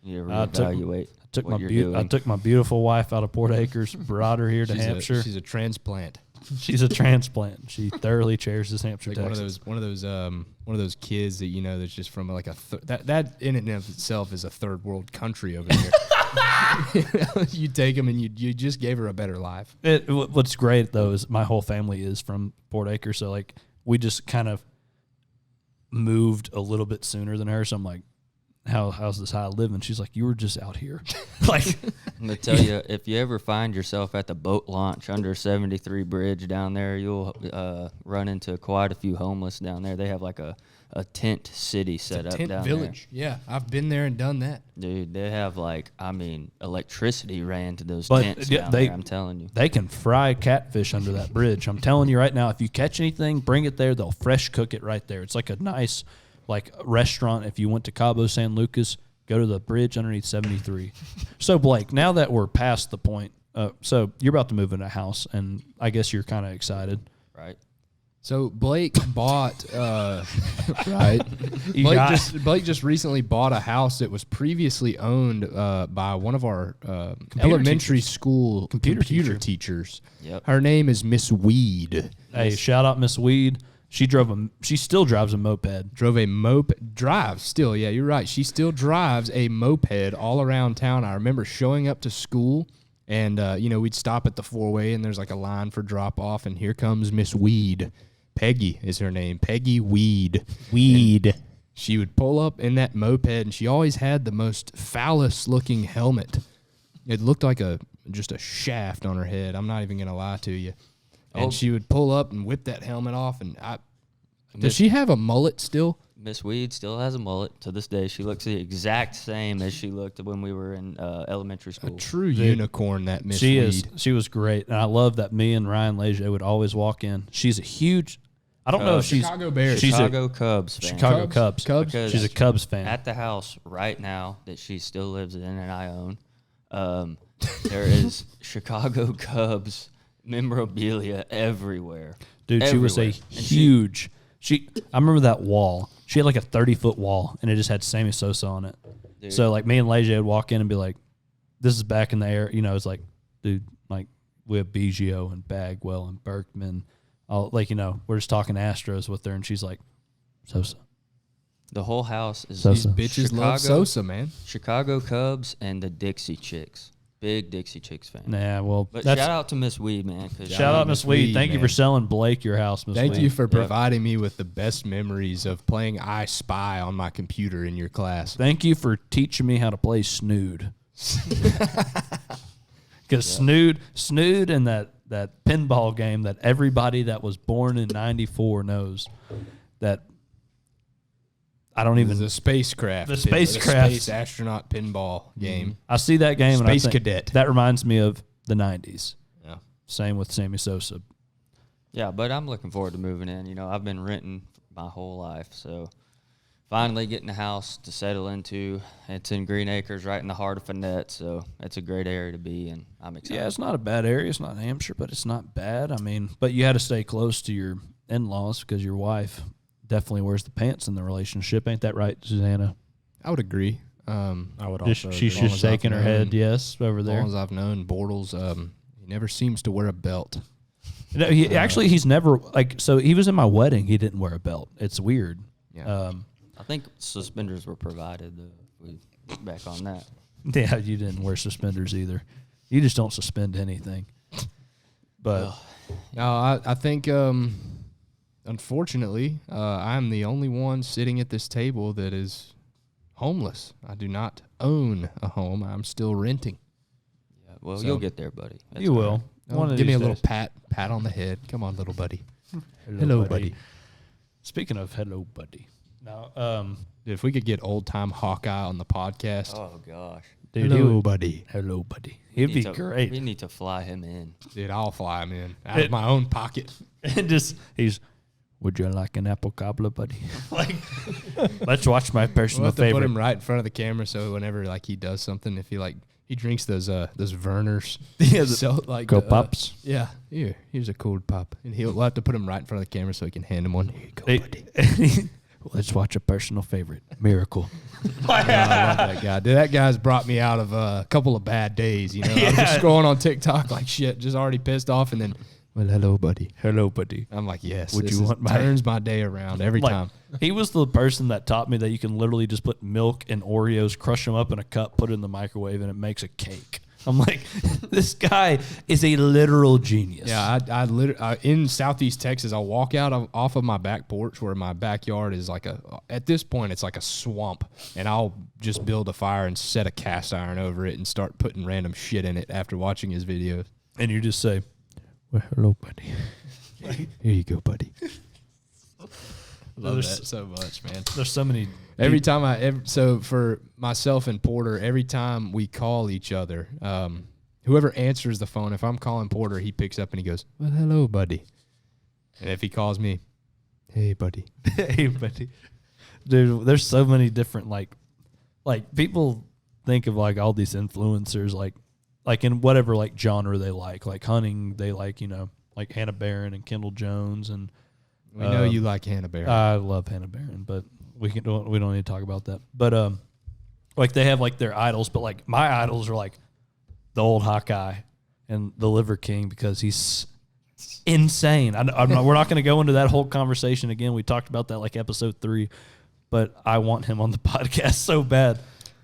you I took- reevaluate Took what my you're I doing. took my beautiful wife out of Port Acres, brought her here to Hampshire. She's a transplant. She's a transplant. She thoroughly cherishes Hampshire, Like one Texas. of those kids that that's just from like that in and of itself is a third world country over there. You take them and you just gave her a better life. What's great though is my whole family is from Port Acres, so like we just kind of moved a little bit sooner than her. So I'm like, how's this how I live? And she's like, you were just out here. Like, I'm gonna tell you, if you ever find yourself at the boat launch under 73 Bridge down there, you'll run into quite a few homeless down there. They have like a tent city set up Tent down village. Yeah, I've been there and done that. there. Dude, they have electricity ran to those But, tents yeah, down they- there, I'm telling you. they can fry catfish under that bridge. I'm telling you right now, if you catch anything, bring it there. They'll fresh cook it right there. It's like a nice restaurant. If you went to Cabo San Lucas, go to the bridge underneath 73. So Blake, now that we're past the point, so you're about to move in a house, and I guess you're kind of excited. Right. So Blake bought, right? Blake just recently bought a house that was previously owned by one of our elementary school computer teachers. Yep. Her name is Miss Weed. Hey, shout out Miss Weed. She still drives a moped. Drives still. Yeah, you're right. She still drives a moped all around town. I remember showing up to school and, we'd stop at the 4-way and there's like a line for drop off. And here comes Miss Weed. Peggy is her name. Peggy Weed. And she would pull up in that moped and she always had the most phallus looking helmet. It looked like just a shaft on her head. I'm not even going to lie to you. And she would pull up and whip that helmet off. And does she have a mullet still? Miss Weed still has a mullet to this day. She looks the exact same as she looked when we were in elementary A school. true unicorn, that Miss She Weed. is. She was great, and I love that me and Ryan Leger would always walk in. She's a huge. I don't know if she's Chicago Bears. She's Chicago Cubs fan. Chicago Cubs. Cubs? She's a Cubs fan. At the house right now that she still lives in and I own, there is Chicago Cubs memorabilia everywhere. Dude, she was a Everywhere. And huge. I remember that wall. She had like a 30-foot wall, and it just had Sammy Sosa on it. Dude. So like me and Leger would walk in and be like, "This is back in the air." It's like, dude, like we have Biggio and Bagwell and Berkman. We're just talking Astros with her, and she's like, Sosa. The whole house is Sosa. Bitches love Sosa, man. Chicago Cubs and the Dixie Chicks. Big Dixie Chicks fan. Nah, well, But that's shout out to Miss Weed, man. shout out Miss Weed. Thank you man. for selling Blake your house, Miss Thank Weed. you for providing me with the best memories of playing I Spy on my computer in your class. Thank you for teaching me how to play Snood. Because Snood and that pinball game that everybody that was born in 94 knows that I don't even. The spacecraft. The spacecraft. Space astronaut pinball game. I see that game and I Space think Cadet. that reminds me of the 90s. Yeah. Same with Sammy Sosa. Yeah, but I'm looking forward to moving in. I've been renting my whole life, so finally getting a house to settle into. It's in Green Acres, right in the heart of Fannette, so it's a great area to be in. I'm excited. Yeah, it's not a bad area. It's not Hampshire, but it's not bad. I mean, but you had to stay close to your in-laws because your wife definitely wears the pants in the relationship. Ain't that right, Susanna? I would agree. I would also. She's long just as I've shaking her known- head, yes, over As there. long as I've known Bortles, he never seems to wear a belt. No, he's never so he was in my wedding. He didn't wear a belt. It's weird. Yeah. I think suspenders were provided. We look back on that. Yeah, you didn't wear suspenders either. You just don't suspend anything. But No, I think unfortunately, I'm the only one sitting at this table that is homeless. I do not own a home. I'm still renting. Yeah, well, So- you'll get there, buddy. That's You all will. right. One of Give me these a little days. pat on the head. Come on, little buddy. Hello, buddy. Speaking of hello, buddy. Now, Dude, if we could get old time Hawkeye on the podcast. Oh gosh, dude, Hello, buddy. Hello, buddy. He'd We be need to- great. We need to fly him in. Dude, I'll fly him in out of my own pocket. And just would you like an apple cobbler, buddy? Like, let's watch my We'll personal have to put favorite. him right in front of the camera, so whenever like he does something, if he like he drinks those Verners, Yeah, so like Go Pops. Yeah, here's a cold pop, and we'll have to put him right in front of the camera so he can hand him one. Here you go, Hey, buddy. let's watch a personal favorite, Miracle. I love that guy. Dude, that guy's brought me out of a couple of bad days. You know, I'm just scrolling on TikTok like shit, just already pissed off, and then, well, hello, buddy. Hello, buddy. I'm like, yes. Would this you is- want my- turns my day around every Like, time. he was the person that taught me that you can literally just put milk and Oreos, crush them up in a cup, put it in the microwave, and it makes a cake. I'm like, this guy is a literal genius. Yeah, I literally in Southeast Texas, I'll walk out off of my back porch where my backyard is like at this point it's like a swamp, and I'll just build a fire and set a cast iron over it and start putting random shit in it after watching his videos. And you just say, well, hello, buddy. Here you go, buddy. Love There's- that so much, man. There's so many. Every time so for myself and Porter, every time we call each other, whoever answers the phone, if I'm calling Porter, he picks up and he goes, well, hello, buddy. And if he calls me, hey, buddy. Hey, buddy. Dude, there's so many different, like people think of like all these influencers, like in whatever like genre they like hunting, they like, like Hannah Barron and Kendall Jones. And We know you like Hannah Barron. I love Hannah Barron, but we don't need to talk about that. But like they have like their idols, but like my idols are like the old Hawkeye and the Liver King because he's insane. We're not going to go into that whole conversation again. We talked about that like episode 3, but I want him on the podcast so bad.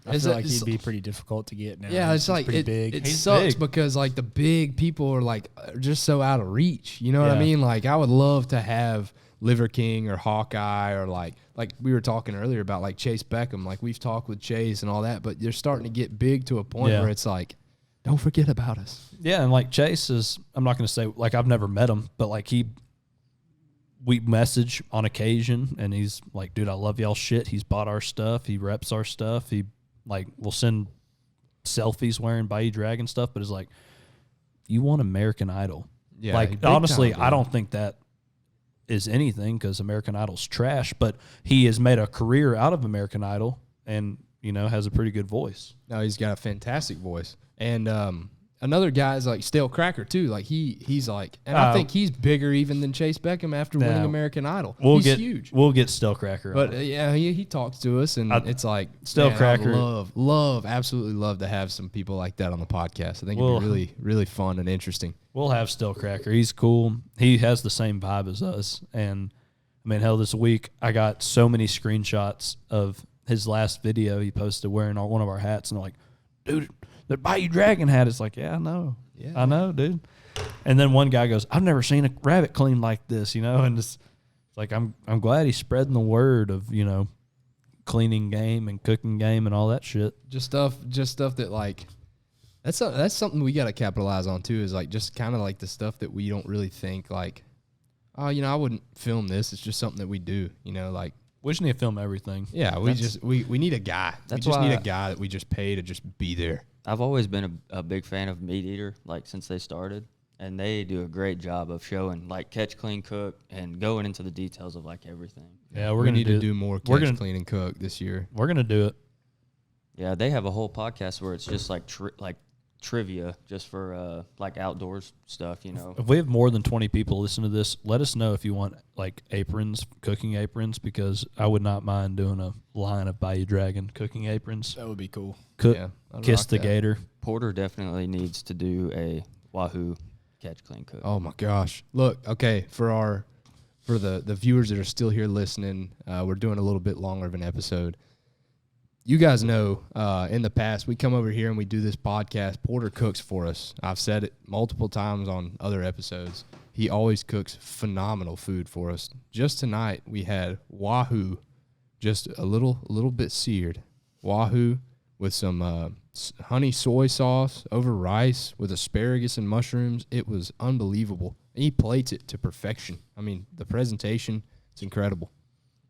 I feel like he'd be pretty difficult to get now. Yeah, it's He's like pretty it, big. it He's sucks big. because like the big people are like just so out of reach. You know what I Yeah. mean? Like I would love to have Liver King or Hawkeye or like we were talking earlier about like Chase Beckham. Like we've talked with Chase and all that, but they're starting to get big to a point Yeah. where it's like, don't forget about us. Yeah, and like Chase is, I'm not going to say like I've never met him, but like we message on occasion, and he's like, dude, I love y'all shit. He's bought our stuff. He reps our stuff. He like will send selfies wearing Bayou Dragon stuff, but it's like, you want American Idol. Yeah, like big honestly, time, I dude. don't think that is anything because American Idol's trash, but he has made a career out of American Idol and, has a pretty good voice. No, he's got a fantastic voice. And another guy is like Stale Cracker too. Like he's like, and I think he's bigger even than Chase Beckham after winning American Idol. He's huge. We'll get Stale Cracker. But on. yeah, he talks to us, and it's like Stale Cracker. Absolutely love to have some people like that on the podcast. I think Well- it'd be really, really fun and interesting. We'll have Stale Cracker. He's cool. He has the same vibe as us. And I mean, hell, this week I got so many screenshots of his last video he posted wearing one of our hats, and they're like, dude, the Bayou Dragon hat. It's like, yeah, I know. Yeah. I know, dude. And then one guy goes, I've never seen a rabbit clean like this, and it's like I'm glad he's spreading the word of, cleaning game and cooking game and all that shit. Just stuff that like that's something we got to capitalize on too. Is like just kind of like the stuff that we don't really think like, oh, I wouldn't film this. It's just something that we do. Like. We just need to film everything. Yeah, we need a guy. That's we just need why- a guy that we just pay to just be there. I've always been a big fan of Meat Eater, like since they started, and they do a great job of showing like catch, clean, cook, and going into the details of like everything. Yeah, we we're gonna need to do more we're catch, gonna- clean, and cook this year. We're gonna do it. Yeah, they have a whole podcast where it's just like trivia, just for like outdoors stuff. If we have more than 20 people listen to this, let us know if you want like aprons, cooking aprons, because I would not mind doing a line of Bayou Dragon cooking aprons. That would be cool. Cook, Yeah, I'd kiss rock the that. gator. Porter definitely needs to do a Wahoo catch, clean, cook. Oh my gosh! Look, okay, for the viewers that are still here listening, we're doing a little bit longer of an episode. You guys know, in the past, we come over here and we do this podcast. Porter cooks for us. I've said it multiple times on other episodes. he always cooks phenomenal food for us. Just tonight we had wahoo, just a little bit seared wahoo with some honey soy sauce over rice with asparagus and mushrooms. It was unbelievable. And he plates it to perfection. I mean, the presentation, it's incredible.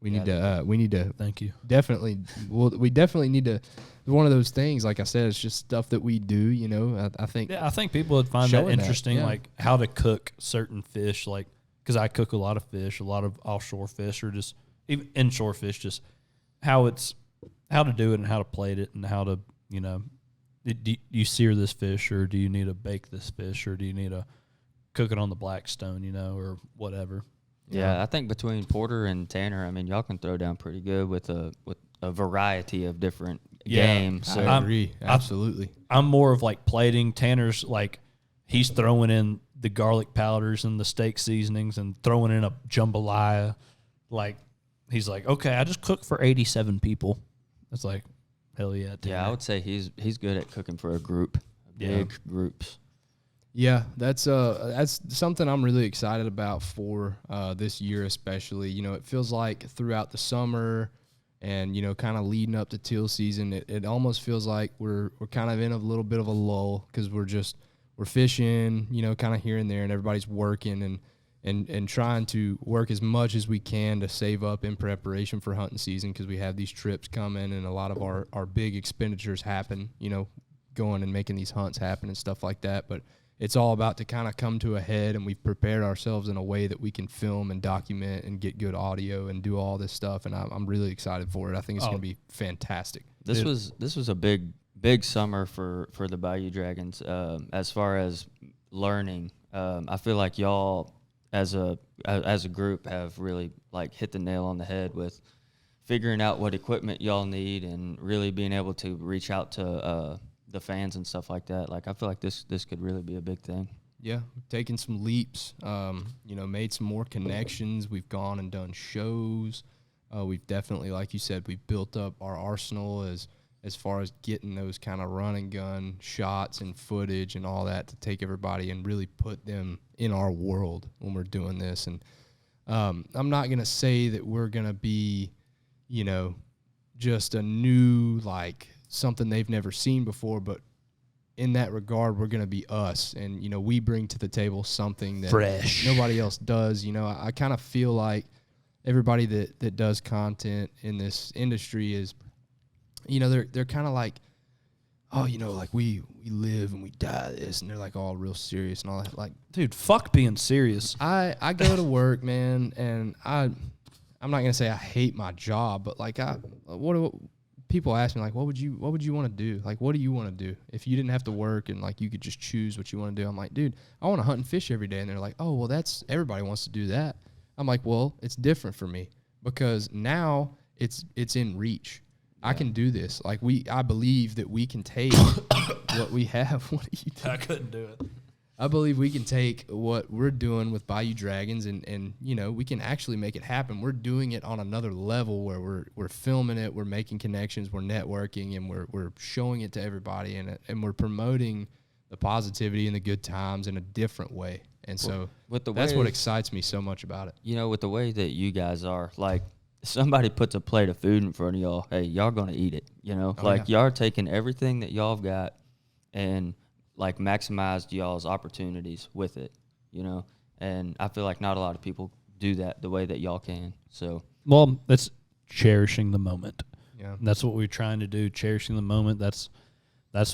We need to Thank you. Definitely. Well, we definitely need to. One of those things, like I said, it's just stuff that we do. You know, I think. Yeah, I think people would find that interesting, like how to cook certain fish, like because I cook a lot of fish, a lot of offshore fish, or just even inshore fish, just how to do it and how to plate it and how to, you know, do you sear this fish or do you need to bake this fish or do you need to cook it on the Blackstone, you know, or whatever. Yeah, I think between Porter and Tanner, I mean, y'all can throw down pretty good with a variety of different games. So I agree. Absolutely. I'm more of like plating. Tanner's like he's throwing in the garlic powders and the steak seasonings and throwing in a jambalaya. Like he's like, okay, I just cooked for 87 people. It's like, hell yeah. Tanner. Yeah, I would say he's good at cooking for a group, big groups. Yeah, that's something I'm really excited about for this year especially. You know, it feels like throughout the summer and, you know, kind of leading up to teal season, it almost feels like we're kind of in a little bit of a lull because we're fishing, you know, kind of here and there, and everybody's working and trying to work as much as we can to save up in preparation for hunting season because we have these trips coming and a lot of our big expenditures happen, you know, going and making these hunts happen and stuff like that. But it's all about to kind of come to a head, and we've prepared ourselves in a way that we can film and document and get good audio and do all this stuff. And I'm really excited for it. I think it's going to be fantastic. This was a big summer for the Bayou Dragons as far as learning. I feel like y'all as a group have really like hit the nail on the head with figuring out what equipment y'all need and really being able to reach out to the fans and stuff like that. Like I feel like this could really be a big thing. Yeah, we've taken some leaps, you know, made some more connections. We've gone and done shows. We've definitely, like you said, we've built up our arsenal as far as getting those kind of run and gun shots and footage and all that to take everybody and really put them in our world when we're doing this. And I'm not going to say that we're going to be, you know, just a new, like, something they've never seen before, but in that regard, we're going to be us. And, you know, we bring to the table something that fresh nobody else does. You know, I kind of feel like everybody that does content in this industry is, you know, they're kind of like, oh, you know, like we live and we die this, and they're like all real serious and all that. Like, dude, fuck being serious. I go to work, man, and I'm not going to say I hate my job, but like people ask me, like, what would you want to do? Like, what do you want to do if you didn't have to work and like you could just choose what you want to do? I'm like, dude, I want to hunt and fish every day. And they're like, oh, well, that's everybody wants to do that. I'm like, well, it's different for me because now it's in reach. Yeah. I can do this. Like I believe that we can take what we have. What are you doing? I couldn't do it. I believe we can take what we're doing with Bayou Dragons and you know, we can actually make it happen. We're doing it on another level where we're filming it, we're making connections, we're networking, and we're showing it to everybody, and we're promoting the positivity and the good times in a different way. And so that's what excites me so much about it. You know, with the way that you guys are, like, somebody puts a plate of food in front of y'all, hey, y'all going to eat it, you know? Y'all are taking everything that y'all have got and like maximized y'all's opportunities with it, you know? And I feel like not a lot of people do that the way that y'all can. So, well, that's cherishing the moment. Yeah. And that's what we're trying to do, cherishing the moment. That's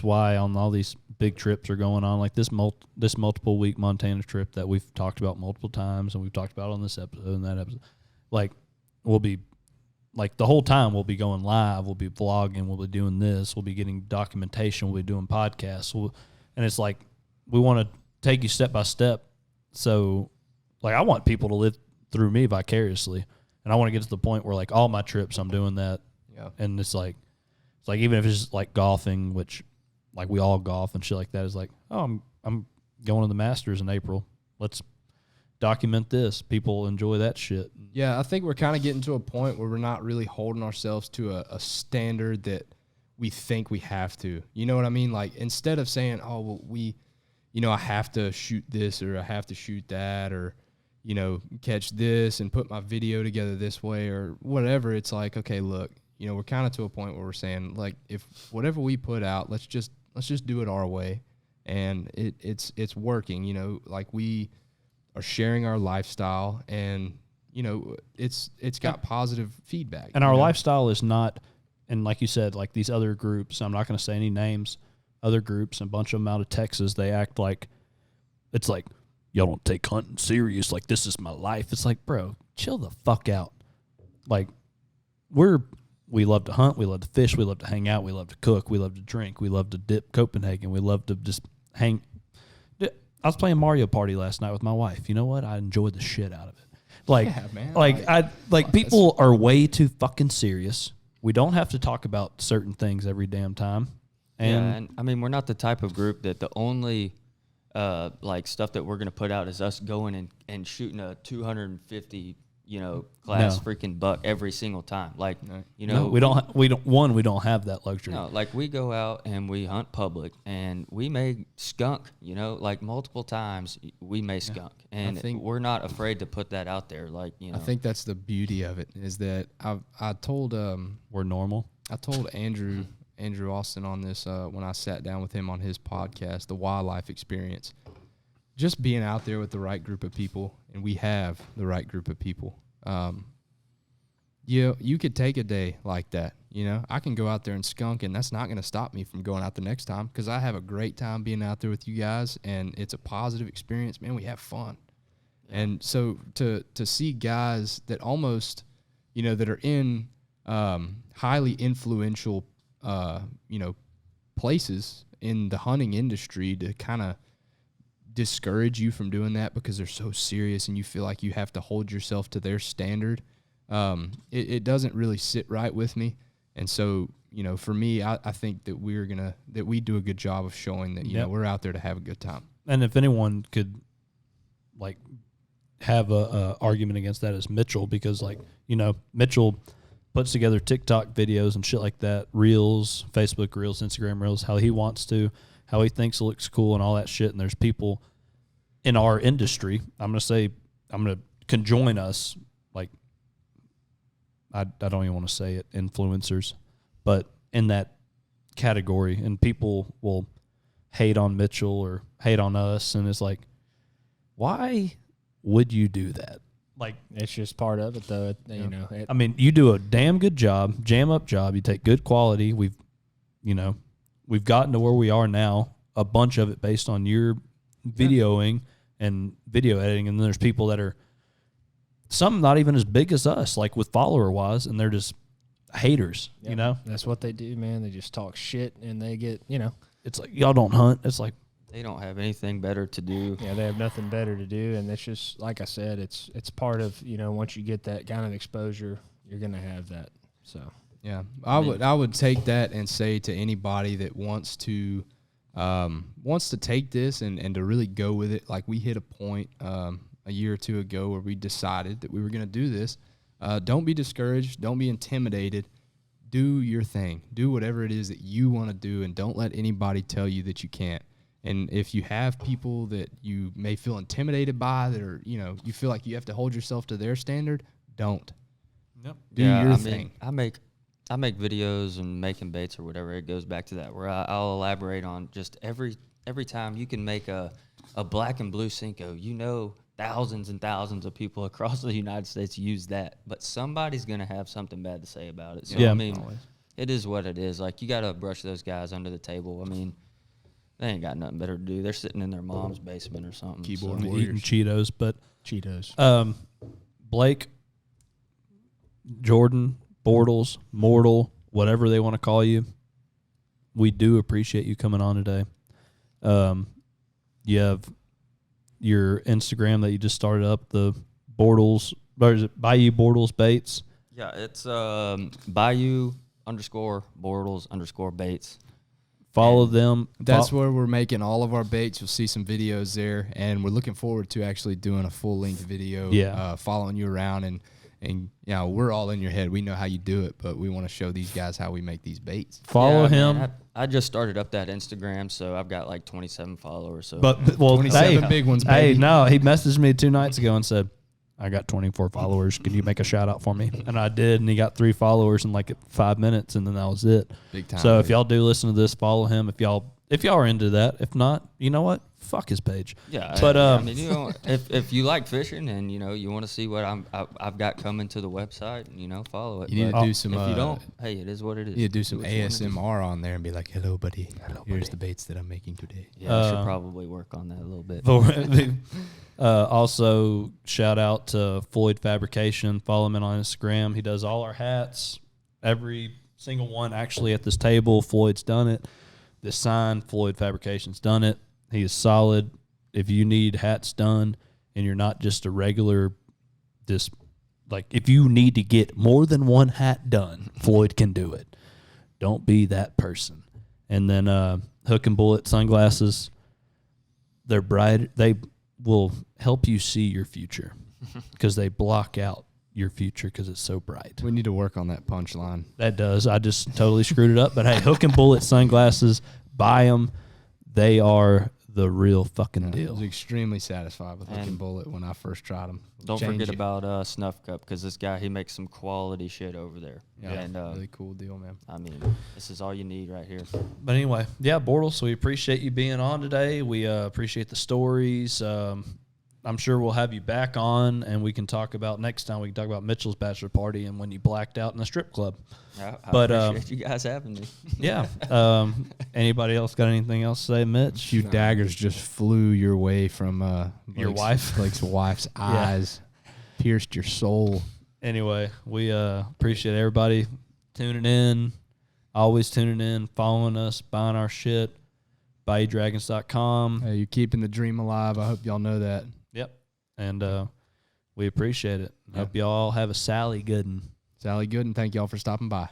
why on all these big trips are going on, like this multiple week Montana trip that we've talked about multiple times and we've talked about on this episode and that episode. Like, we'll be, like, the whole time we'll be going live, we'll be vlogging, we'll be doing this, we'll be getting documentation, we'll be doing podcasts. And it's like, we want to take you step by step. So, like, I want people to live through me vicariously. And I want to get to the point where, like, all my trips, I'm doing that. Yeah. And it's like even if it's just like golfing, which, like, we all golf and shit like that, is like, oh, I'm going to the Masters in April. Let's document this. People enjoy that shit. Yeah, I think we're kind of getting to a point where we're not really holding ourselves to a standard that we think we have to. You know what I mean? Like, instead of saying, oh, well, I have to shoot this or I have to shoot that or, catch this and put my video together this way or whatever. It's like, okay, look, we're kind of to a point where we're saying, like, if whatever we put out, let's just do it our way. And it's working, like we are sharing our lifestyle and, it's got positive feedback. And our lifestyle is not, and like you said, like these other groups, I'm not going to say any names, other groups, a bunch of them out of Texas, they act like, it's like, y'all don't take hunting serious. Like, this is my life. It's like, bro, chill the fuck out. Like, we love to hunt. We love to fish. We love to hang out. We love to cook. We love to drink. We love to dip Copenhagen. We love to just hang. I was playing Mario Party last night with my wife. You know what? I enjoyed the shit out of it. Like, yeah, man. Like people are way too fucking serious. We don't have to talk about certain things every damn time. And I mean, we're not the type of group that the only like stuff that we're gonna put out is us going and shooting a 250 class freaking buck every single time. Like, we don't have that luxury. No, like we go out and we hunt public and we may skunk, like multiple times we may skunk. And we're not afraid to put that out there. Like, I think that's the beauty of it is that I told we're normal. I told Andrew Austin on this when I sat down with him on his podcast, The Wildlife Experience. Just being out there with the right group of people, and we have the right group of people. You could take a day like that. I can go out there and skunk, and that's not going to stop me from going out the next time because I have a great time being out there with you guys, and it's a positive experience. Man, we have fun. Yeah. And so to see guys that almost, that are in highly influential, places in the hunting industry to kind of discourage you from doing that because they're so serious and you feel like you have to hold yourself to their standard. It doesn't really sit right with me. And so, for me, I think that we do a good job of showing that, we're out there to have a good time. And if anyone could like have a argument against that is Mitchell, because Mitchell puts together TikTok videos and shit like that, Reels, Facebook Reels, Instagram Reels, how he wants to, how he thinks it looks cool and all that shit. And there's people in our industry, I'm going to conjoin us, like, I don't even want to say it, influencers, but in that category. And people will hate on Mitchell or hate on us. And it's like, why would you do that? Like, it's just part of it, though. I mean, you do a damn good job, jam up job. You take good quality. We've gotten to where we are now, a bunch of it based on your videoing and video editing. And then there's people that are some not even as big as us, like with follower wise, and they're just haters, That's what they do, man. They just talk shit and they get, It's like, y'all don't hunt. It's like, they don't have anything better to do. Yeah, they have nothing better to do. And it's just, like I said, it's part of, once you get that kind of exposure, you're going to have that. So, yeah, I would take that and say to anybody that wants to take this and to really go with it. Like we hit a point a year or two ago where we decided that we were going to do this. Don't be discouraged. Don't be intimidated. Do your thing. Do whatever it is that you want to do, and don't let anybody tell you that you can't. And if you have people that you may feel intimidated by that are, you feel like you have to hold yourself to their standard, don't. Yep. Do your thing. I make videos and making baits or whatever. It goes back to that where I'll elaborate on just every time you can make a black and blue Cinco, thousands and thousands of people across the United States use that, but somebody's going to have something bad to say about it. So, yeah. I mean, it is what it is. Like, you got to brush those guys under the table. I mean, they ain't got nothing better to do. They're sitting in their mom's basement or something. Keyboard Eating warriors. Cheetos, but Cheetos. Blake, Jordan, Bortles, Mortal, whatever they want to call you, we do appreciate you coming on today. You have your Instagram that you just started up, the Bortles, or is it Bayou Bortles Baits? Yeah, it's Bayou_Bortles_Baits. Follow them. That's where we're making all of our baits. You'll see some videos there, and we're looking forward to actually doing a full-length video, following you around and And, we're all in your head. We know how you do it, but we want to show these guys how we make these baits. Follow Yeah, him. man, I just started up that Instagram, so I've got like 27 followers. So, But 27 big ones, Hey, baby. no, he messaged me 2 nights ago and said, I got 24 followers. Can you make a shout out for me? And I did, and he got 3 followers in like 5 minutes, and then that was it. Big time. So if y'all do listen to this, follow him. If y'all are into that, if not, you know what? Fuck his page. yeah, But I mean, if you like fishing and you want to see what I've got coming to the website, follow it. You need But to do some. if you don't, hey, it is what it is. You need to do some what you wanna do. ASMR on there and be like, "Hello, buddy. Here's the baits that I'm making today." Yeah, I should probably work on that a little bit. Also, shout out to Floyd Fabrication. Follow him on Instagram. He does all our hats. Every single one actually at this table, Floyd's done it. This sign, Floyd Fabrication's done it. He is solid. If you need hats done and you're not just a regular, if you need to get more than one hat done, Floyd can do it. Don't be that person. And then Hook and Bullet sunglasses. They're bright. They will help you see your future because they block out your future because it's so bright. We need to work on that punchline. That does. I just totally screwed it up. But hey, Hook and Bullet sunglasses, buy them. They are the real fucking I deal. was extremely satisfied with Hook and And Bullet when I first tried them. Don't forget about Snuff Cup because this guy he makes some quality shit over there. Yeah, and really cool deal, man. I mean, this is all you need right here. But anyway, yeah, Bortles, we appreciate you being on today. We appreciate the stories. I'm sure we'll have you back on, and we can talk about next time. We can talk about Mitchell's bachelor party and when you blacked out in a strip club. I But, appreciate you guys having me. Yeah. Anybody else got anything else to say, Mitch? A few daggers just flew your way from Your wife? Blake's wife's eyes, pierced your soul. Anyway, we appreciate everybody tuning in, always tuning in, following us, buying our shit, BayouDragons.com. Hey, you're keeping the dream alive. I hope y'all know that. Yep. And we appreciate it. Yeah. Hope y'all have a Sally Gooden. Sally Good, and thank y'all for stopping by.